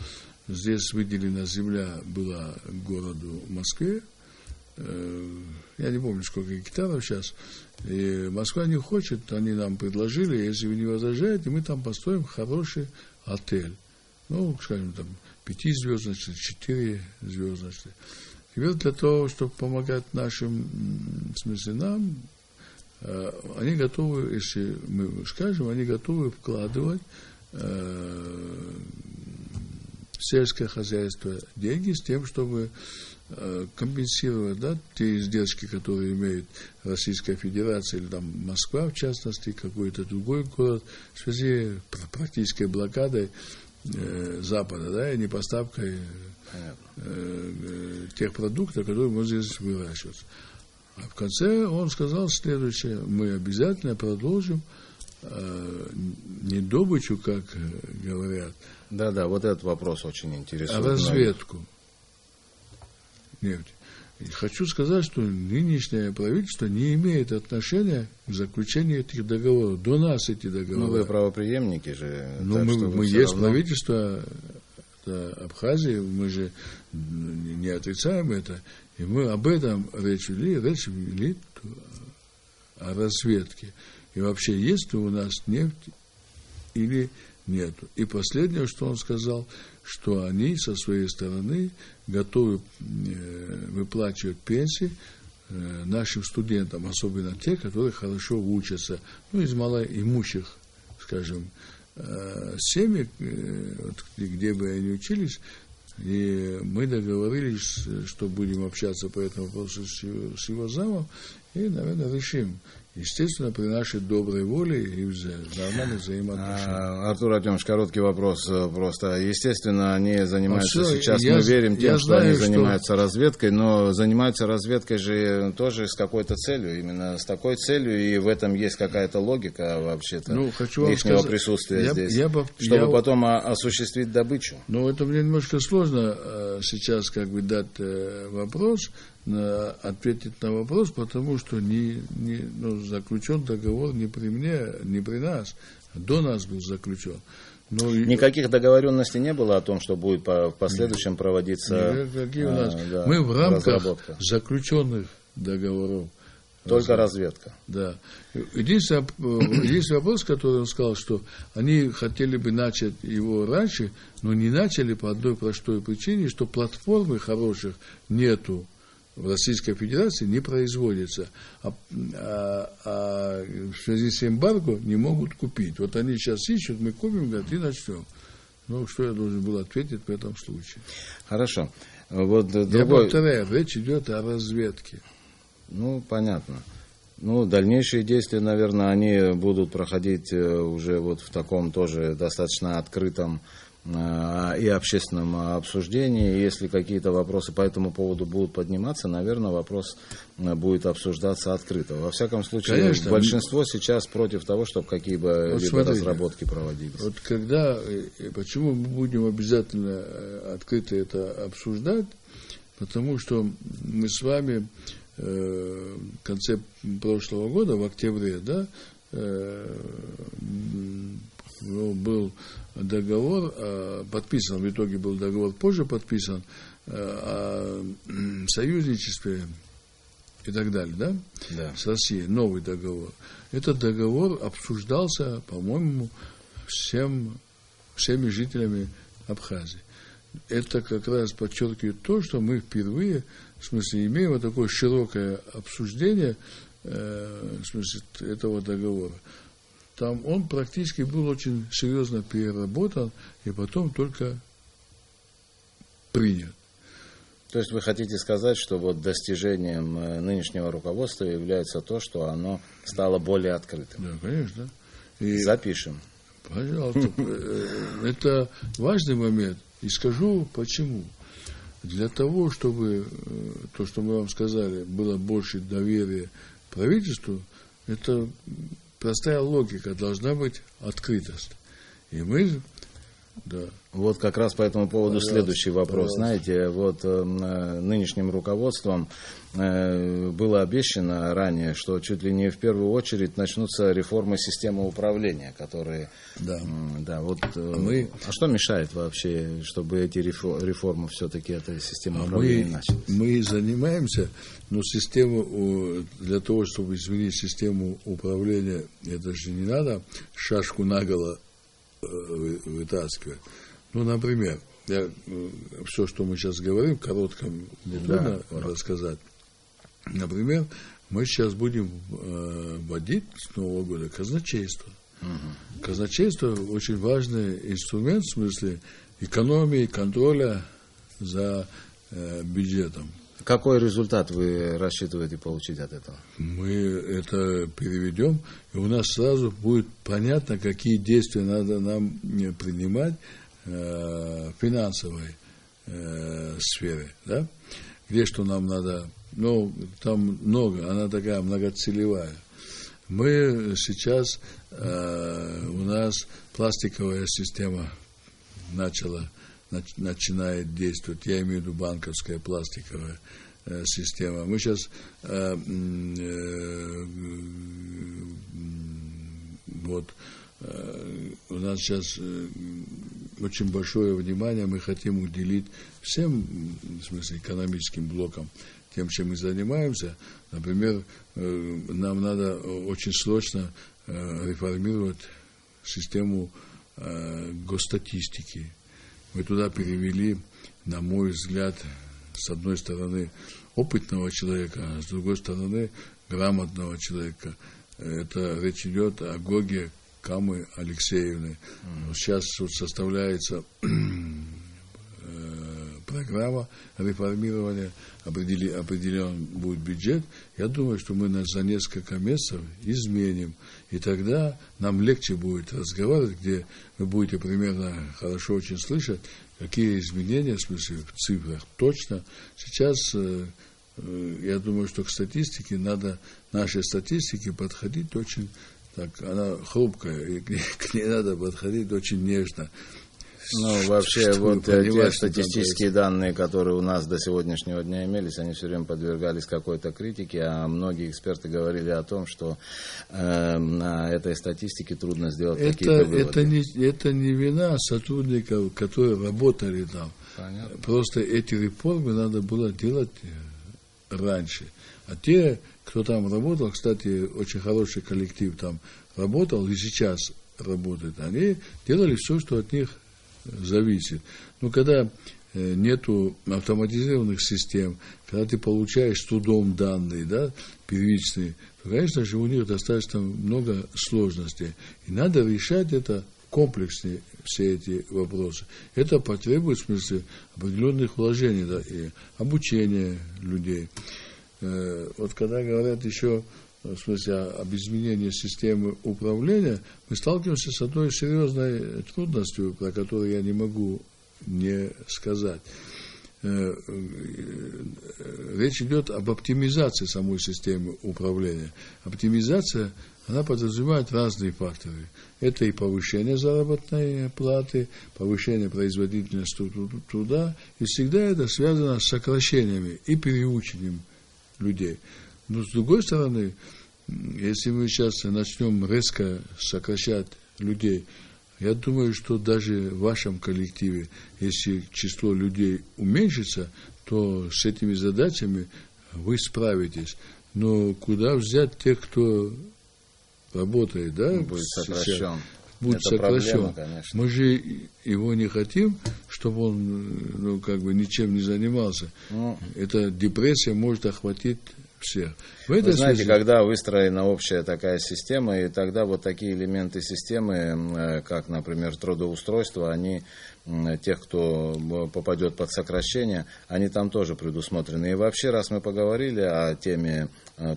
здесь выделена земля была городу Москве. Я не помню, сколько гектаров сейчас. И Москва не хочет, они нам предложили, если вы не возражаете, мы там построим хороший отель. Скажем, там 5-звездочный, 4-звездочный. Теперь для того, чтобы помогать нашим, в смысле нам, они готовы, если мы скажем, они готовы вкладывать в сельское хозяйство деньги с тем, чтобы компенсировать, да, те издержки, которые имеет Российская Федерация или там Москва, в частности, какой-то другой город, в связи с практической блокадой Запада, да, и непоставкой тех продуктов, которые мы здесь выращивать. А в конце он сказал следующее: мы обязательно продолжим не добычу, как говорят. Да, вот этот вопрос очень интересует. А разведку нефти. И хочу сказать, что нынешнее правительство не имеет отношения к заключению этих договоров. До нас эти договоры. Вы правопреемники же. Мы есть равно... правительство Абхазии, мы же не отрицаем это. И мы об этом речь вели о разведке. И вообще, есть ли у нас нефть или нет. И последнее, что он сказал, что они со своей стороны готовы выплачивать пенсии нашим студентам, особенно те, которые хорошо учатся, из малоимущих, скажем, семей, где бы они учились. И мы договорились, что будем общаться по этому вопросу с его замом, и, наверное, решим. естественно, при нашей доброй воле и нормальных взаимоотношениях. Артур Артемович, короткий вопрос просто. Естественно, они занимаются все, сейчас, мы верим тем, что они занимаются разведкой, но занимаются разведкой же тоже с какой-то целью, именно с такой целью, и в этом есть какая-то логика вообще-то ихнего присутствия здесь, чтобы потом осуществить добычу. Ну, это мне немножко сложно сейчас как бы дать вопрос, ответить на вопрос, потому что заключен договор не при мне, не при нас, до нас был заключен. Но никаких договоренностей не было о том, что будет в последующем проводиться мы в рамках заключенных договоров. Только разведка. Да. Единственный вопрос, который он сказал, что они хотели бы начать его раньше, но не начали по одной простой причине, что платформы хороших нету в Российской Федерации, не производится. А в связи с эмбарго не могут купить. Вот они сейчас ищут, мы купим, говорят, и начнем. Ну, что я должен был ответить в этом случае? Хорошо. Вот я повторяю, речь идет о разведке. Ну, понятно. Ну, дальнейшие действия, наверное, они будут проходить уже вот в таком тоже достаточно открытом и общественном обсуждении. Если какие-то вопросы по этому поводу будут подниматься, наверное, вопрос будет обсуждаться открыто. Во всяком случае, конечно, большинство сейчас против того, чтобы какие-либо разработки проводились. Вот когда, почему мы будем обязательно открыто это обсуждать? Потому что мы с вами в конце прошлого года, в октябре, был договор, подписан, в итоге был договор позже подписан, о союзничестве и так далее, да? С Россией, новый договор. Этот договор обсуждался, по-моему, всеми жителями Абхазии. Это как раз подчеркивает то, что мы впервые, в смысле, имеем вот такое широкое обсуждение, в смысле, этого договора. Там он практически был очень серьезно переработан и потом только принят. То есть вы хотите сказать, что вот достижением нынешнего руководства является то, что оно стало более открытым? Да, конечно. Запишем. Пожалуйста. Это важный момент. И скажу почему. Для того, чтобы то, что мы вам сказали, было больше доверия правительству, это простая логика, должна быть открытость. И мы, да. Вот как раз по этому поводу следующий вопрос. Знаете, вот нынешним руководством было обещано ранее, что чуть ли не в первую очередь начнутся реформы системы управления, которые... А что мешает вообще, чтобы эти реформы все-таки, эта система управления началась? Мы занимаемся, но систему, для того, чтобы изменить систему управления, это же не надо шашку наголо вытаскивать. Ну, например, все, что мы сейчас говорим, в коротком не трудно рассказать. Например, мы сейчас будем вводить с Нового года казначейство. Казначейство очень важный инструмент в смысле экономии, контроля за бюджетом. Какой результат вы рассчитываете получить от этого? Мы это переведем, и у нас сразу будет понятно, какие действия надо нам принимать в финансовой сфере, да? Где что нам надо, там много, она такая многоцелевая. Мы сейчас, у нас пластиковая система начинает действовать, я имею в виду банковская пластиковая система. Мы сейчас у нас сейчас очень большое внимание мы хотим уделить всем, в смысле, экономическим блокам, тем, чем мы занимаемся. Например, нам надо очень срочно реформировать систему госстатистики. Мы туда перевели, на мой взгляд, с одной стороны, опытного человека, а с другой стороны, грамотного человека. Это речь идет о Гоге Камы Алексеевны. Сейчас вот составляется программа реформирования, определен будет бюджет. Я думаю, что мы за несколько месяцев изменим, и тогда нам легче будет разговаривать, где вы будете примерно хорошо очень слышать, какие изменения, в смысле, в цифрах точно. Сейчас я думаю, что к статистике надо, нашей статистике подходить очень так, она хрупкая, и к ней надо подходить очень нежно. Ну, вообще, вот те статистические данные, которые у нас до сегодняшнего дня имелись, они все время подвергались какой-то критике, а многие эксперты говорили о том, что на этой статистике трудно сделать какие-то выводы. Это не вина сотрудников, которые работали там. Понятно. Просто эти реформы надо было делать раньше. А те, кто там работал, кстати, очень хороший коллектив там работал и сейчас работает, они делали все, что от них зависит. Но когда нету автоматизированных систем, когда ты получаешь с трудом данные, да, первичные, то, конечно же, у них достаточно много сложностей. И надо решать это комплекснее, все эти вопросы. Это потребует, в смысле, определенных вложений, да, и обучения людей. Вот когда говорят еще, в смысле, об изменении системы управления, мы сталкиваемся с одной серьезной трудностью, про которую я не могу не сказать. Речь идет об оптимизации самой системы управления. Оптимизация, она подразумевает разные факторы. Это и повышение заработной платы, повышение производительности труда, и всегда это связано с сокращениями и переучением людей. Но с другой стороны, если мы сейчас начнем резко сокращать людей, я думаю, что даже в вашем коллективе, если число людей уменьшится, то с этими задачами вы справитесь. Но куда взять тех, кто работает, да? Будет сокращен. Будет это сокращен. Проблема, конечно. Мы же его не хотим, чтобы он, ничем не занимался. Эта депрессия может охватить всех. Вы знаете, когда выстроена общая такая система, и тогда вот такие элементы системы, как, например, трудоустройство, они, тех, кто попадет под сокращение, они там тоже предусмотрены. И вообще, раз мы поговорили о теме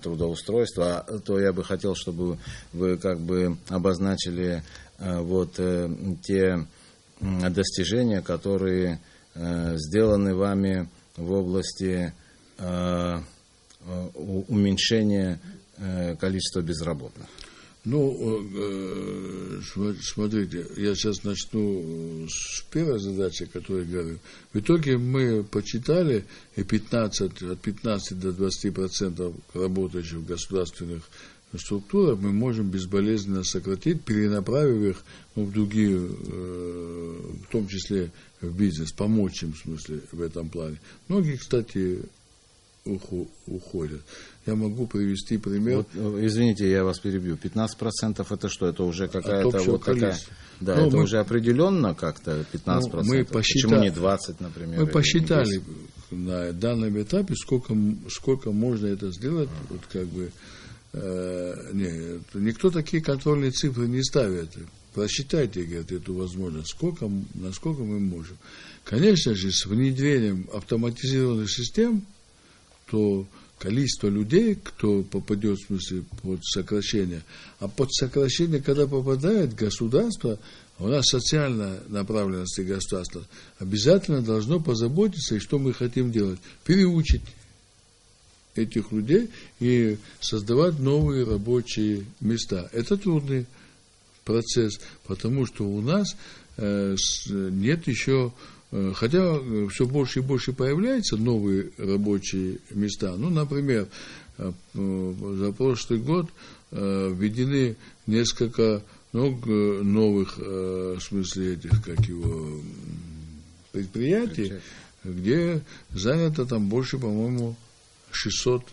трудоустройства, то я бы хотел, чтобы вы как бы обозначили вот те достижения, которые сделаны вами в области уменьшения количества безработных. Смотрите, я сейчас начну с первой задачи, которую я говорю. В итоге мы почитали, и от 15 до 20% работающих в государственных структурах мы можем безболезненно сократить, перенаправив их в другие, в том числе в бизнес, помочь им, в смысле, в этом плане. Многие, кстати, уходят. Я могу привести пример. Вот, извините, я вас перебью. 15% это что? Это уже какая-то вот такая... Да, это уже определенно как-то 15%. Мы посчитали, почему не 20, например? Мы посчитали на данном этапе, сколько можно это сделать. Вот как бы, никто такие контрольные цифры не ставит. Просчитайте, говорят, эту возможность, насколько мы можем. Конечно же, с внедрением автоматизированных систем, то количество людей, кто попадет, в смысле, под сокращение, а под сокращение, когда попадает государство, у нас социальная направленность государства, обязательно должно позаботиться, и что мы хотим делать? Переучить этих людей и создавать новые рабочие места. Это трудный процесс, потому что у нас нет еще... Хотя все больше и больше появляются новые рабочие места. Ну, например, за прошлый год введены несколько новых, в смысле этих, предприятий, где занято там больше, по-моему, 600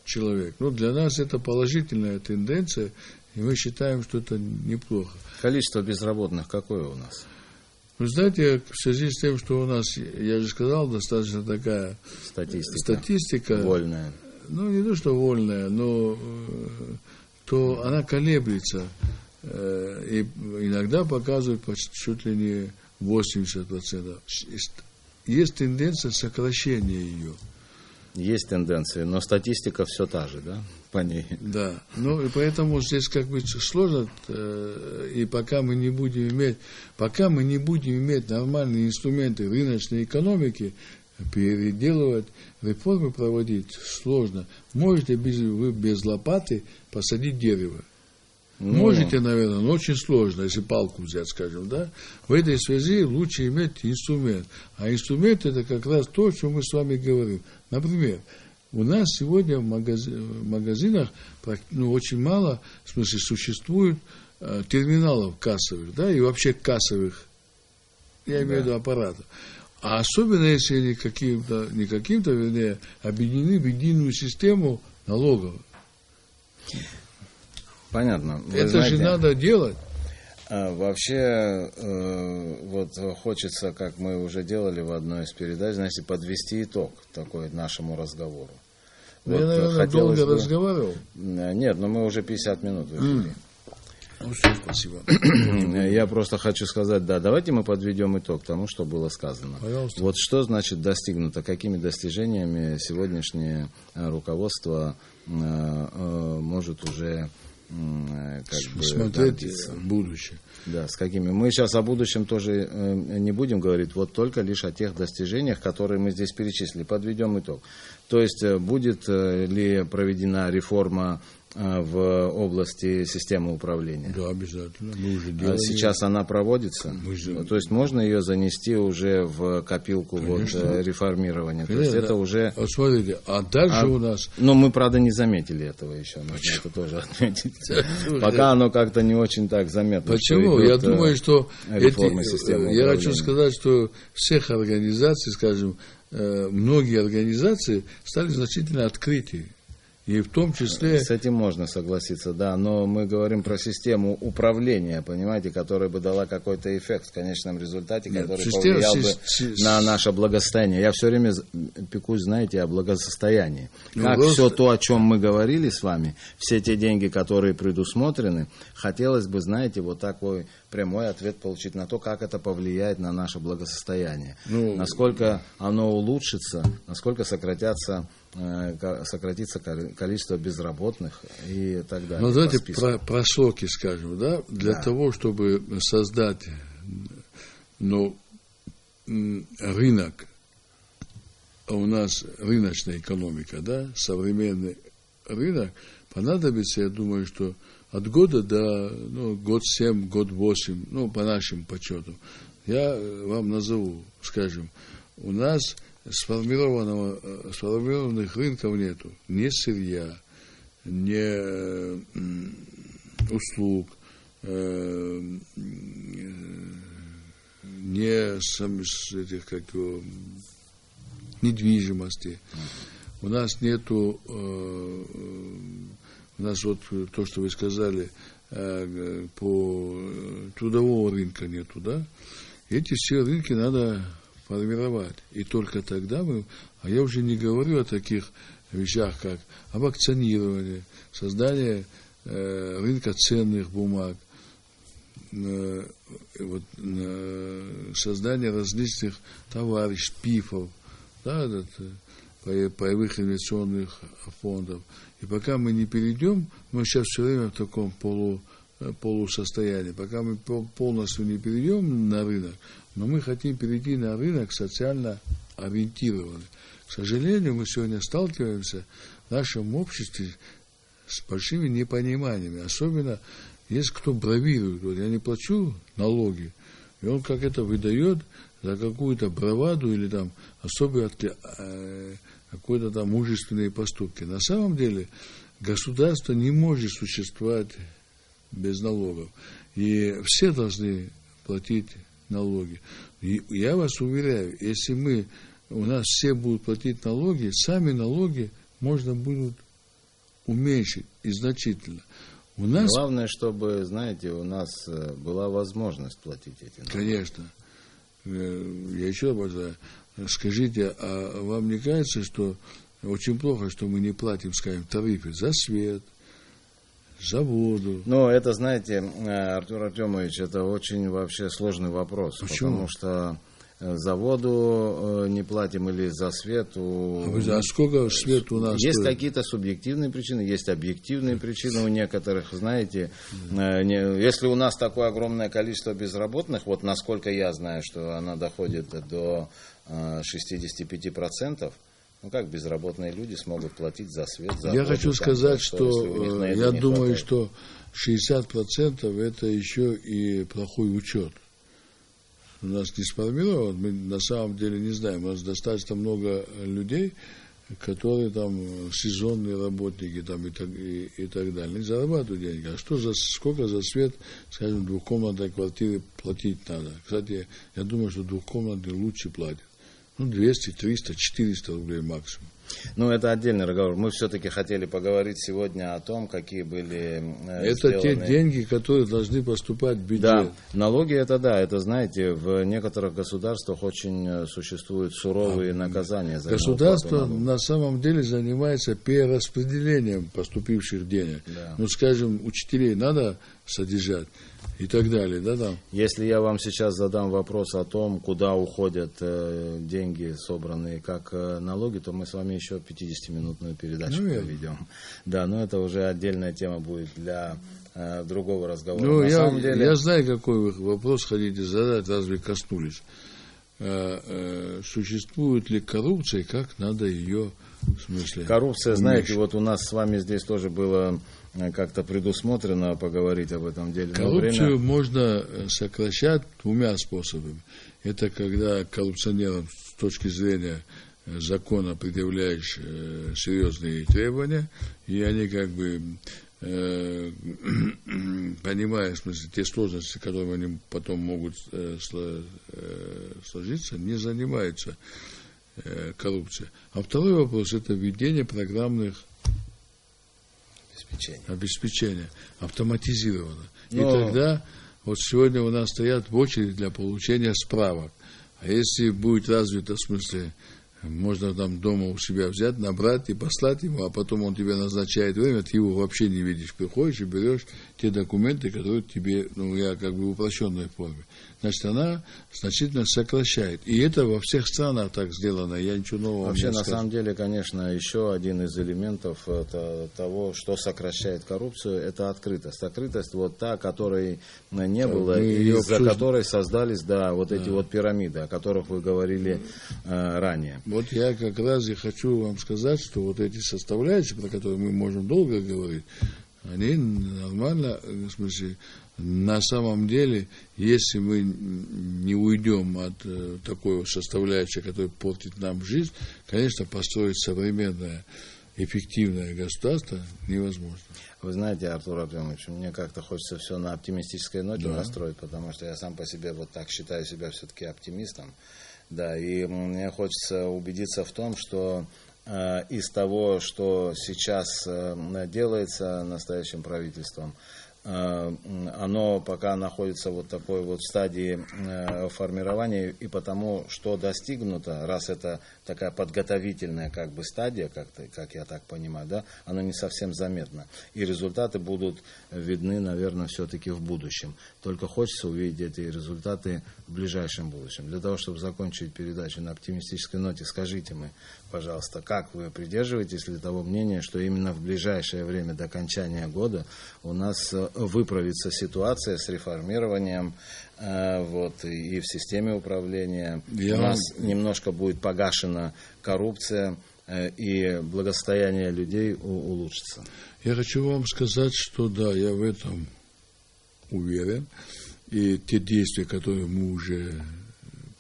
человек. Ну, для нас это положительная тенденция, и мы считаем, что это неплохо. Количество безработных какое у нас? Вы знаете, в связи с тем, что у нас, я же сказал, достаточно такая статистика вольная. Ну, не то, что вольная, но то она колеблется. И иногда показывает чуть ли не 80%. есть тенденция сокращения ее. Есть тенденции, но статистика все та же, да, по ней. Да, ну и поэтому здесь как бы сложно, и пока мы не будем иметь нормальные инструменты рыночной экономики, переделывать, реформы проводить сложно. Можете вы без лопаты посадить дерево. Можете, наверное, но очень сложно, если палку взять, скажем, да. В этой связи лучше иметь инструмент. А инструмент это как раз то, о чем мы с вами говорим. Например, у нас сегодня в магазинах очень мало, в смысле, существует терминалов кассовых, да, и вообще кассовых, я имею в виду аппаратов. А особенно, если они не каким-то, вернее, объединены в единую систему налоговую. Понятно. Это знаете, же надо делать. Вообще, вот хочется, как мы уже делали в одной из передач, значит, подвести итог такой нашему разговору. Вот, я, наверное, долго разговаривал. Нет, но мы уже 50 минут вышли. Ну, все, спасибо. Я просто хочу сказать, да, давайте мы подведем итог тому, что было сказано. Пожалуйста. Вот что значит достигнуто, какими достижениями сегодняшнее руководство может уже смотреть в будущее. Да, с какими. Мы сейчас о будущем тоже не будем говорить, вот только лишь о тех достижениях, которые мы здесь перечислили. Подведем итог. То есть, будет ли проведена реформа в области системы управления? Да, обязательно. Мы уже делаем. Сейчас она проводится? То есть, можно ее занести уже в копилку вот, реформирования? Конечно, то есть, это уже... Вот смотрите, а дальше у нас... Но мы, правда, не заметили этого еще. Нужно это тоже отметить. Пока оно как-то не очень так заметно. Почему? Я думаю, что... Я хочу сказать, что всех организаций, скажем, многие организации стали значительно открытие. И в том числе... С этим можно согласиться, да, но мы говорим про систему управления, понимаете, которая бы дала какой-то эффект в конечном результате, который повлиял бы на наше благосостояние. Я все время пекусь, знаете, о благосостоянии. Как все то, о чем мы говорили с вами, все те деньги, которые предусмотрены, хотелось бы, знаете, вот такой прямой ответ получить на то, как это повлияет на наше благосостояние. Насколько оно улучшится, насколько сократится количество безработных и так далее. Ну, давайте про сроки скажем, да? Для того, чтобы создать рынок, у нас рыночная экономика, да, современный рынок, понадобится, я думаю, что от года до год 7, год 8, по нашим подсчетам. Я вам назову, скажем, у нас сформированных рынков нету. Ни сырья, ни услуг, ни недвижимости. У нас нету, у нас вот то, что вы сказали, по трудового рынка нету, да? Эти все рынки надо формировать. И только тогда а я уже не говорю о таких вещах, как об акционировании, создание рынка ценных бумаг, создание различных товариществ, ПИФов, да, паевых инвестиционных фондов. И пока мы не перейдем, мы сейчас все время в таком полусостоянии, пока мы полностью не перейдем на рынок, но мы хотим перейти на рынок социально ориентированный. К сожалению, мы сегодня сталкиваемся в нашем обществе с большими непониманиями. Особенно, есть кто бравирует. Вот я не плачу налоги, и он как это выдает за какую-то браваду или там особые какой-то там мужественные поступки. На самом деле, государство не может существовать без налогов. И все должны платить налоги. И я вас уверяю, если у нас все будут платить налоги, сами налоги можно будет уменьшить и значительно. Главное, чтобы, знаете, у нас была возможность платить эти налоги. Конечно. Я еще раз говорю, скажите, а вам не кажется, что очень плохо, что мы не платим, скажем, тарифы за свет, за воду? Ну, это, знаете, Артур Артемович, это очень вообще сложный вопрос. Почему? Потому что за воду не платим или за свет. А сколько свет у нас есть стоит? какие-то субъективные причины, есть объективные причины у некоторых. Знаете, если у нас такое огромное количество безработных, вот насколько я знаю, что она доходит до 65%, ну как безработные люди смогут платить за свет, за воду? Я хочу сказать, что я думаю, хватает. что 60% это еще и плохой учет. У нас не сформирован, мы на самом деле не знаем. У нас достаточно много людей, которые там сезонные работники там, и так далее. Они зарабатывают деньги. А сколько за свет, скажем, двухкомнатной квартиры платить надо? Кстати, я думаю, что двухкомнатные лучше платят. 200, 300, 400 рублей максимум. Ну, это отдельный разговор. Мы все-таки хотели поговорить сегодня о том, какие были это те деньги, которые должны поступать в бюджет. Да, налоги это, знаете, в некоторых государствах очень существуют суровые наказания за государство на самом деле занимается перераспределением поступивших денег. Да. Ну, скажем, учителей надо содержать и так далее, да, там. Если я вам сейчас задам вопрос о том, куда уходят деньги, собранные как налоги, то мы с вами еще 50-минутную передачу проведем. Да, но это уже отдельная тема будет для другого разговора. Ну, на самом деле... я знаю, какой вы вопрос хотите задать, разве коснулись. Существует ли коррупция, как надо ее, в смысле, коррупция, знаете, вот у нас с вами здесь тоже было как-то предусмотрено поговорить об этом деле. Коррупцию можно сокращать двумя способами. Это когда коррупционерам с точки зрения закона предъявляешь серьезные требования, и они как бы понимая, в смысле, те сложности, которыми они потом могут сложиться, не занимаются коррупцией. А второй вопрос – это введение программных обеспечения автоматизированно. И тогда, вот сегодня у нас стоят в очереди для получения справок. А если будет развито, в смысле, можно там дома у себя взять, набрать и послать ему, а потом он тебе назначает время, ты его вообще не видишь. Приходишь и берешь те документы, которые тебе, я как бы в упрощенной форме. Значит, она значительно сокращает. И это во всех странах так сделано. Я ничего нового вообще, не скажу. На самом деле, конечно, еще один из элементов того, что сокращает коррупцию, это открытость. Открытость вот та, которой не было, и из-за которой создались, эти вот пирамиды, о которых вы говорили ранее. Вот я как раз и хочу вам сказать, что вот эти составляющие, про которые мы можем долго говорить, они нормально, в смысле, на самом деле, если мы не уйдем от такой составляющей, которая портит нам жизнь, конечно, построить современное, эффективное государство невозможно. Вы знаете, Артур Артемович, мне как-то хочется все на оптимистической ноте настроить, потому что я сам по себе вот так считаю себя все-таки оптимистом. Да, и мне хочется убедиться в том, что из того, что сейчас делается настоящим правительством, оно пока находится вот такой вот стадии формирования, и потому, что достигнуто, раз это такая подготовительная как бы стадия, как я так понимаю, да, оно не совсем заметно. И результаты будут видны, наверное, все-таки в будущем. Только хочется увидеть эти результаты в ближайшем будущем. Для того, чтобы закончить передачу на оптимистической ноте, скажите мне, пожалуйста, как вы придерживаетесь ли того мнения, что именно в ближайшее время до окончания года у нас выправится ситуация с реформированием и в системе управления. У нас немножко будет погашена коррупция, и благосостояние людей улучшится. Я хочу вам сказать, что да, я в этом уверен. И те действия, которые мы уже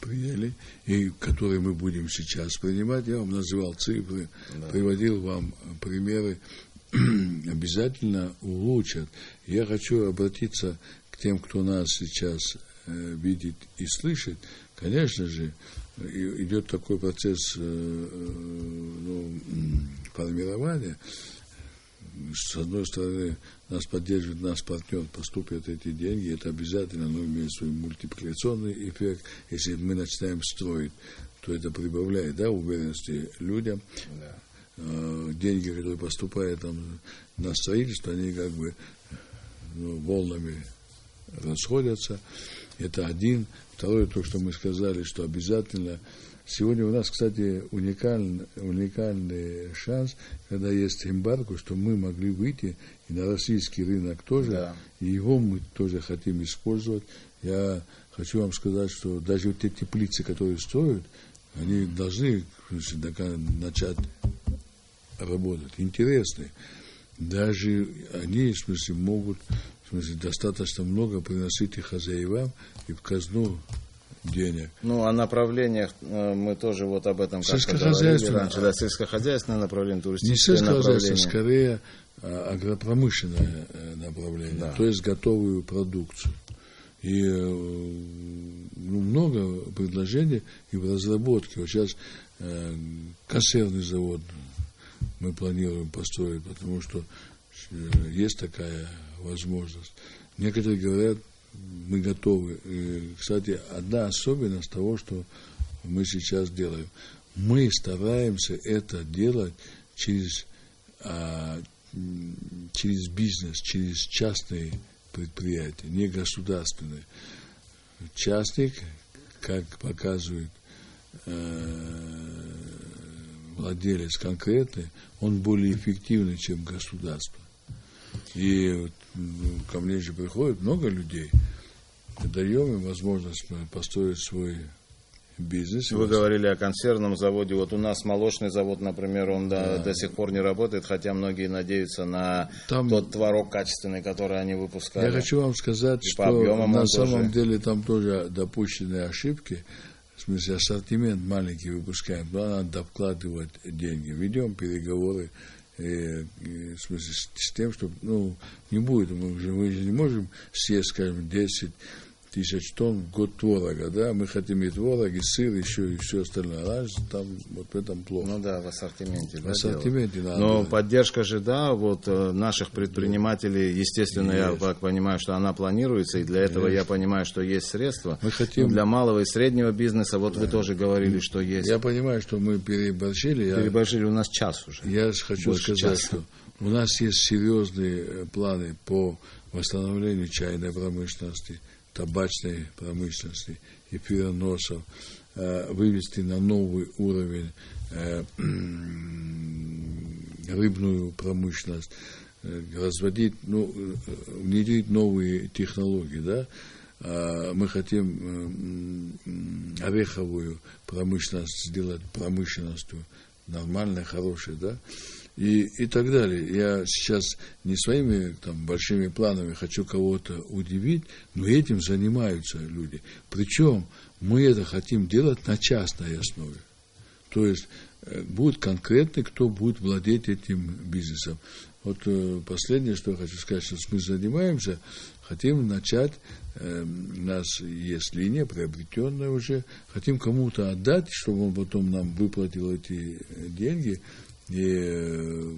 приняли, и которые мы будем сейчас принимать, я вам называл цифры, приводил вам примеры, обязательно улучшат. Я хочу обратиться к тем, кто нас сейчас видит и слышит. Конечно же, идет такой процесс формирования. С одной стороны, нас поддерживает наш партнер, поступят эти деньги, это обязательно, имеет свой мультипликационный эффект. Если мы начинаем строить, то это прибавляет уверенности людям. Да. Деньги, которые поступают там на строительство, они как бы волнами расходятся. Это один. Второе, то, что мы сказали, что обязательно. Сегодня у нас, кстати, уникальный шанс, когда есть эмбарго, что мы могли выйти и на российский рынок тоже, Да. и его мы тоже хотим использовать. Я хочу вам сказать, что даже вот те теплицы, которые строят, они должны начать работать. Интересные. Даже они, в смысле, могут, в смысле, достаточно много приносить и хозяевам, и в казну денег. Ну, о направлениях мы тоже вот об этом как-то говорили раньше. Да, сельскохозяйственное направление, туристическое направление. Не сельскохозяйственное, скорее агропромышленное направление, да. То есть готовую продукцию. И много предложений и в разработке. Вот сейчас консервный завод мы планируем построить, потому что есть такая возможность. Некоторые говорят, мы готовы. И, кстати, одна особенность того, что мы сейчас делаем. Мы стараемся это делать через бизнес, через частные предприятия, не государственные. Частник, как показывает владелец конкретный, он более эффективный, чем государство. И ко мне же приходит много людей, даем им возможность построить свой бизнес. Вы говорили о консервном заводе. Вот у нас молочный завод, например, он до сих пор не работает, хотя многие надеются на тот творог качественный, который они выпускали. Я хочу вам сказать, что на самом деле там тоже допущены ошибки. В смысле, ассортимент маленький выпускаем, но надо вкладывать деньги. Ведем переговоры в смысле, с тем, чтобы, не будет, мы же не можем съесть, скажем, 10 тысяч тонн в год творога, да, мы хотим и творог, и сыр, еще и все остальное, а там вот в этом плохо. Ну да, в ассортименте. В ассортименте надо. Но поддержка же, да, вот наших предпринимателей, естественно, я так понимаю, что она планируется, и для этого я понимаю, что есть средства. Мы хотим... Но для малого и среднего бизнеса, вот вы тоже говорили, что есть. Я понимаю, что мы переборщили. У нас час уже. Я хочу сказать, что у нас есть серьезные планы по восстановлению чайной промышленности, табачной промышленности и переносов, вывести на новый уровень рыбную промышленность, разводить, внедрить новые технологии, да. Мы хотим ореховую промышленность сделать промышленностью нормальной, хорошей, да. И так далее. Я сейчас не своими большими планами хочу кого-то удивить, но этим занимаются люди. Причем мы это хотим делать на частной основе. То есть будет конкретный, кто будет владеть этим бизнесом. Вот последнее, что я хочу сказать, что мы занимаемся, хотим начать, у нас есть линия, приобретенная уже, хотим кому-то отдать, чтобы он потом нам выплатил эти деньги. И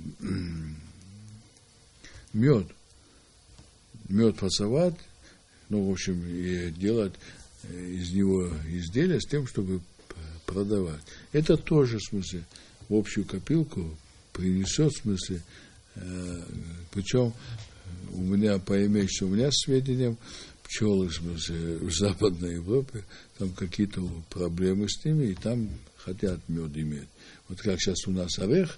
мед фасовать, в общем, и делать из него изделия с тем, чтобы продавать. Это тоже, в смысле, в общую копилку принесет, в смысле, причем у меня, по имеющимся у меня сведениям, пчелы, в смысле, в Западной Европе, там какие-то проблемы с ними, и там хотят мед иметь. Вот как сейчас у нас орех.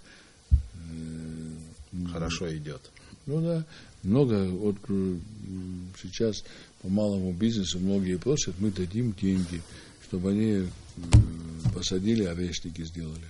Хорошо идет. Да, много, вот сейчас по малому бизнесу многие просят, мы дадим деньги, чтобы они посадили, орешники сделали.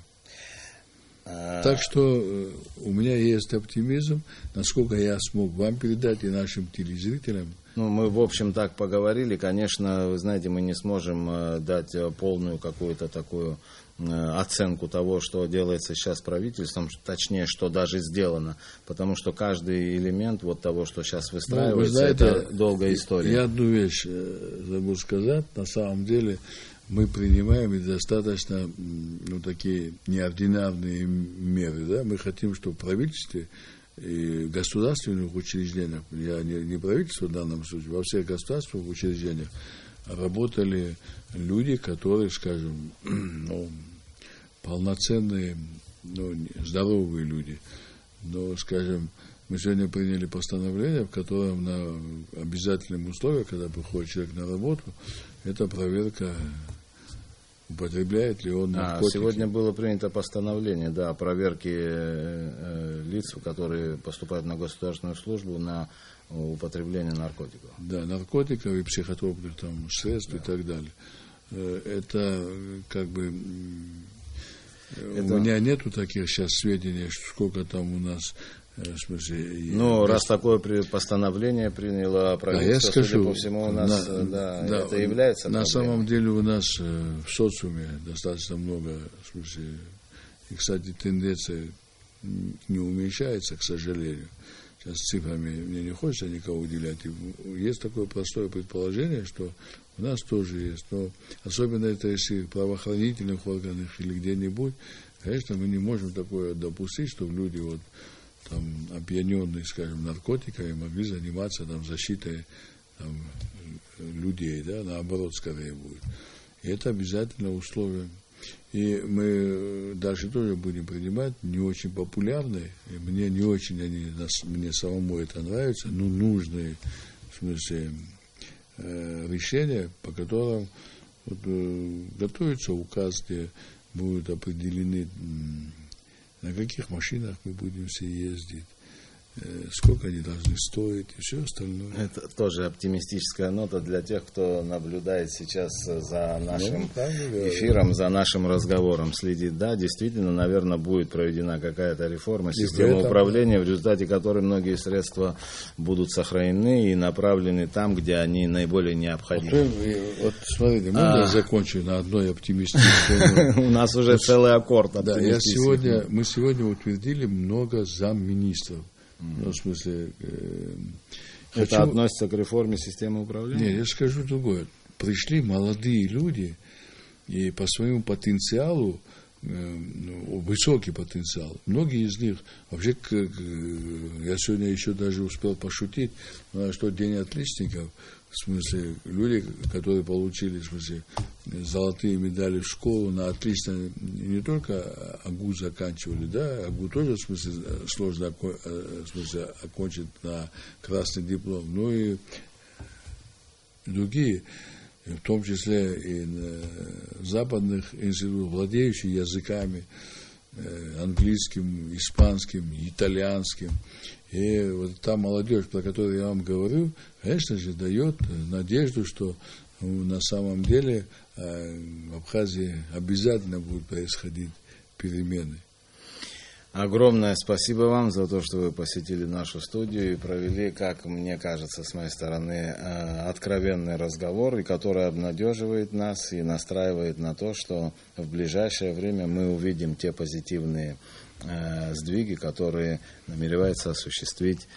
Так что у меня есть оптимизм, насколько я смог вам передать и нашим телезрителям. Мы, в общем, так поговорили. Конечно, вы знаете, мы не сможем дать полную какую-то такую оценку того, что делается сейчас правительством, точнее, что даже сделано, потому что каждый элемент вот того, что сейчас выстраивается, знаете, это долгая история. Я одну вещь забыл сказать. На самом деле мы принимаем достаточно такие неординарные меры. Да? Мы хотим, чтобы в правительстве и государственных учреждениях, я не правительство в данном случае, во всех государственных учреждениях работали люди, которые, скажем, полноценные, здоровые люди, скажем, мы сегодня приняли постановление, в котором на обязательном условии, когда приходит человек на работу, это проверка, употребляет ли он наркотики. Сегодня было принято постановление, да, о проверке лиц, которые поступают на государственную службу на употребление наркотиков. Да, наркотиков и психотропных там средств, да, и так далее. Это как бы... У меня нету таких сейчас сведений, сколько там у нас... В смысле, раз такое постановление приняло правительство, скажу, судя по всему, у нас это является на проблемой. самом деле у нас в социуме достаточно много, в смысле, и, кстати, тенденция не уменьшается, к сожалению. Сейчас цифрами мне не хочется никого уделять. Есть такое простое предположение, что у нас тоже есть, но особенно это если в правоохранительных органах или где-нибудь, конечно, мы не можем такое допустить, чтобы люди вот там, опьяненные, скажем, наркотиками, могли заниматься там, защитой там, людей, да, наоборот, скорее будет. И это обязательно условие. И мы дальше тоже будем принимать не очень популярные, и мне не очень мне самому это нравится, но нужные, в смысле, решения, по которым готовится указ, где будут определены, на каких машинах мы будем все ездить, сколько они должны стоить и все остальное. Это тоже оптимистическая нота для тех, кто наблюдает сейчас за нашим эфиром, за нашим разговором, следит. Да, действительно, наверное, будет проведена какая-то реформа системы управления, в результате которой многие средства будут сохранены и направлены там, где они наиболее необходимы. Вот смотрите, можно я закончу на одной оптимистической. У нас уже целый аккорд оптимистический. Мы сегодня утвердили много замминистров. Ну, в смысле... Это относится к реформе системы управления? Нет, я скажу другое. Пришли молодые люди, и по своему потенциалу, высокий потенциал, многие из них, вообще, я сегодня еще даже успел пошутить, что День отличников, в смысле, люди, которые получили, в смысле, золотые медали в школу, на отлично не только АГУ заканчивали, да, АГУ тоже, в смысле, сложно в смысле, окончить на красный диплом, но и другие, в том числе и западных институтов, владеющие языками, английским, испанским, итальянским. И вот та молодежь, про которую я вам говорю, конечно же, дает надежду, что на самом деле в Абхазии обязательно будут происходить перемены. Огромное спасибо вам за то, что вы посетили нашу студию и провели, как мне кажется, с моей стороны, откровенный разговор, и который обнадеживает нас и настраивает на то, что в ближайшее время мы увидим те позитивные сдвиги, которые намеревается осуществить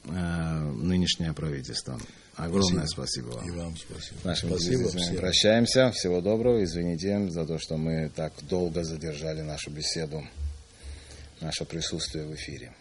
нынешнее правительство. Огромное спасибо вам. И вам спасибо. Нашим зрителям прощаемся. Всего доброго. Извините за то, что мы так долго задержали нашу беседу, наше присутствие в эфире.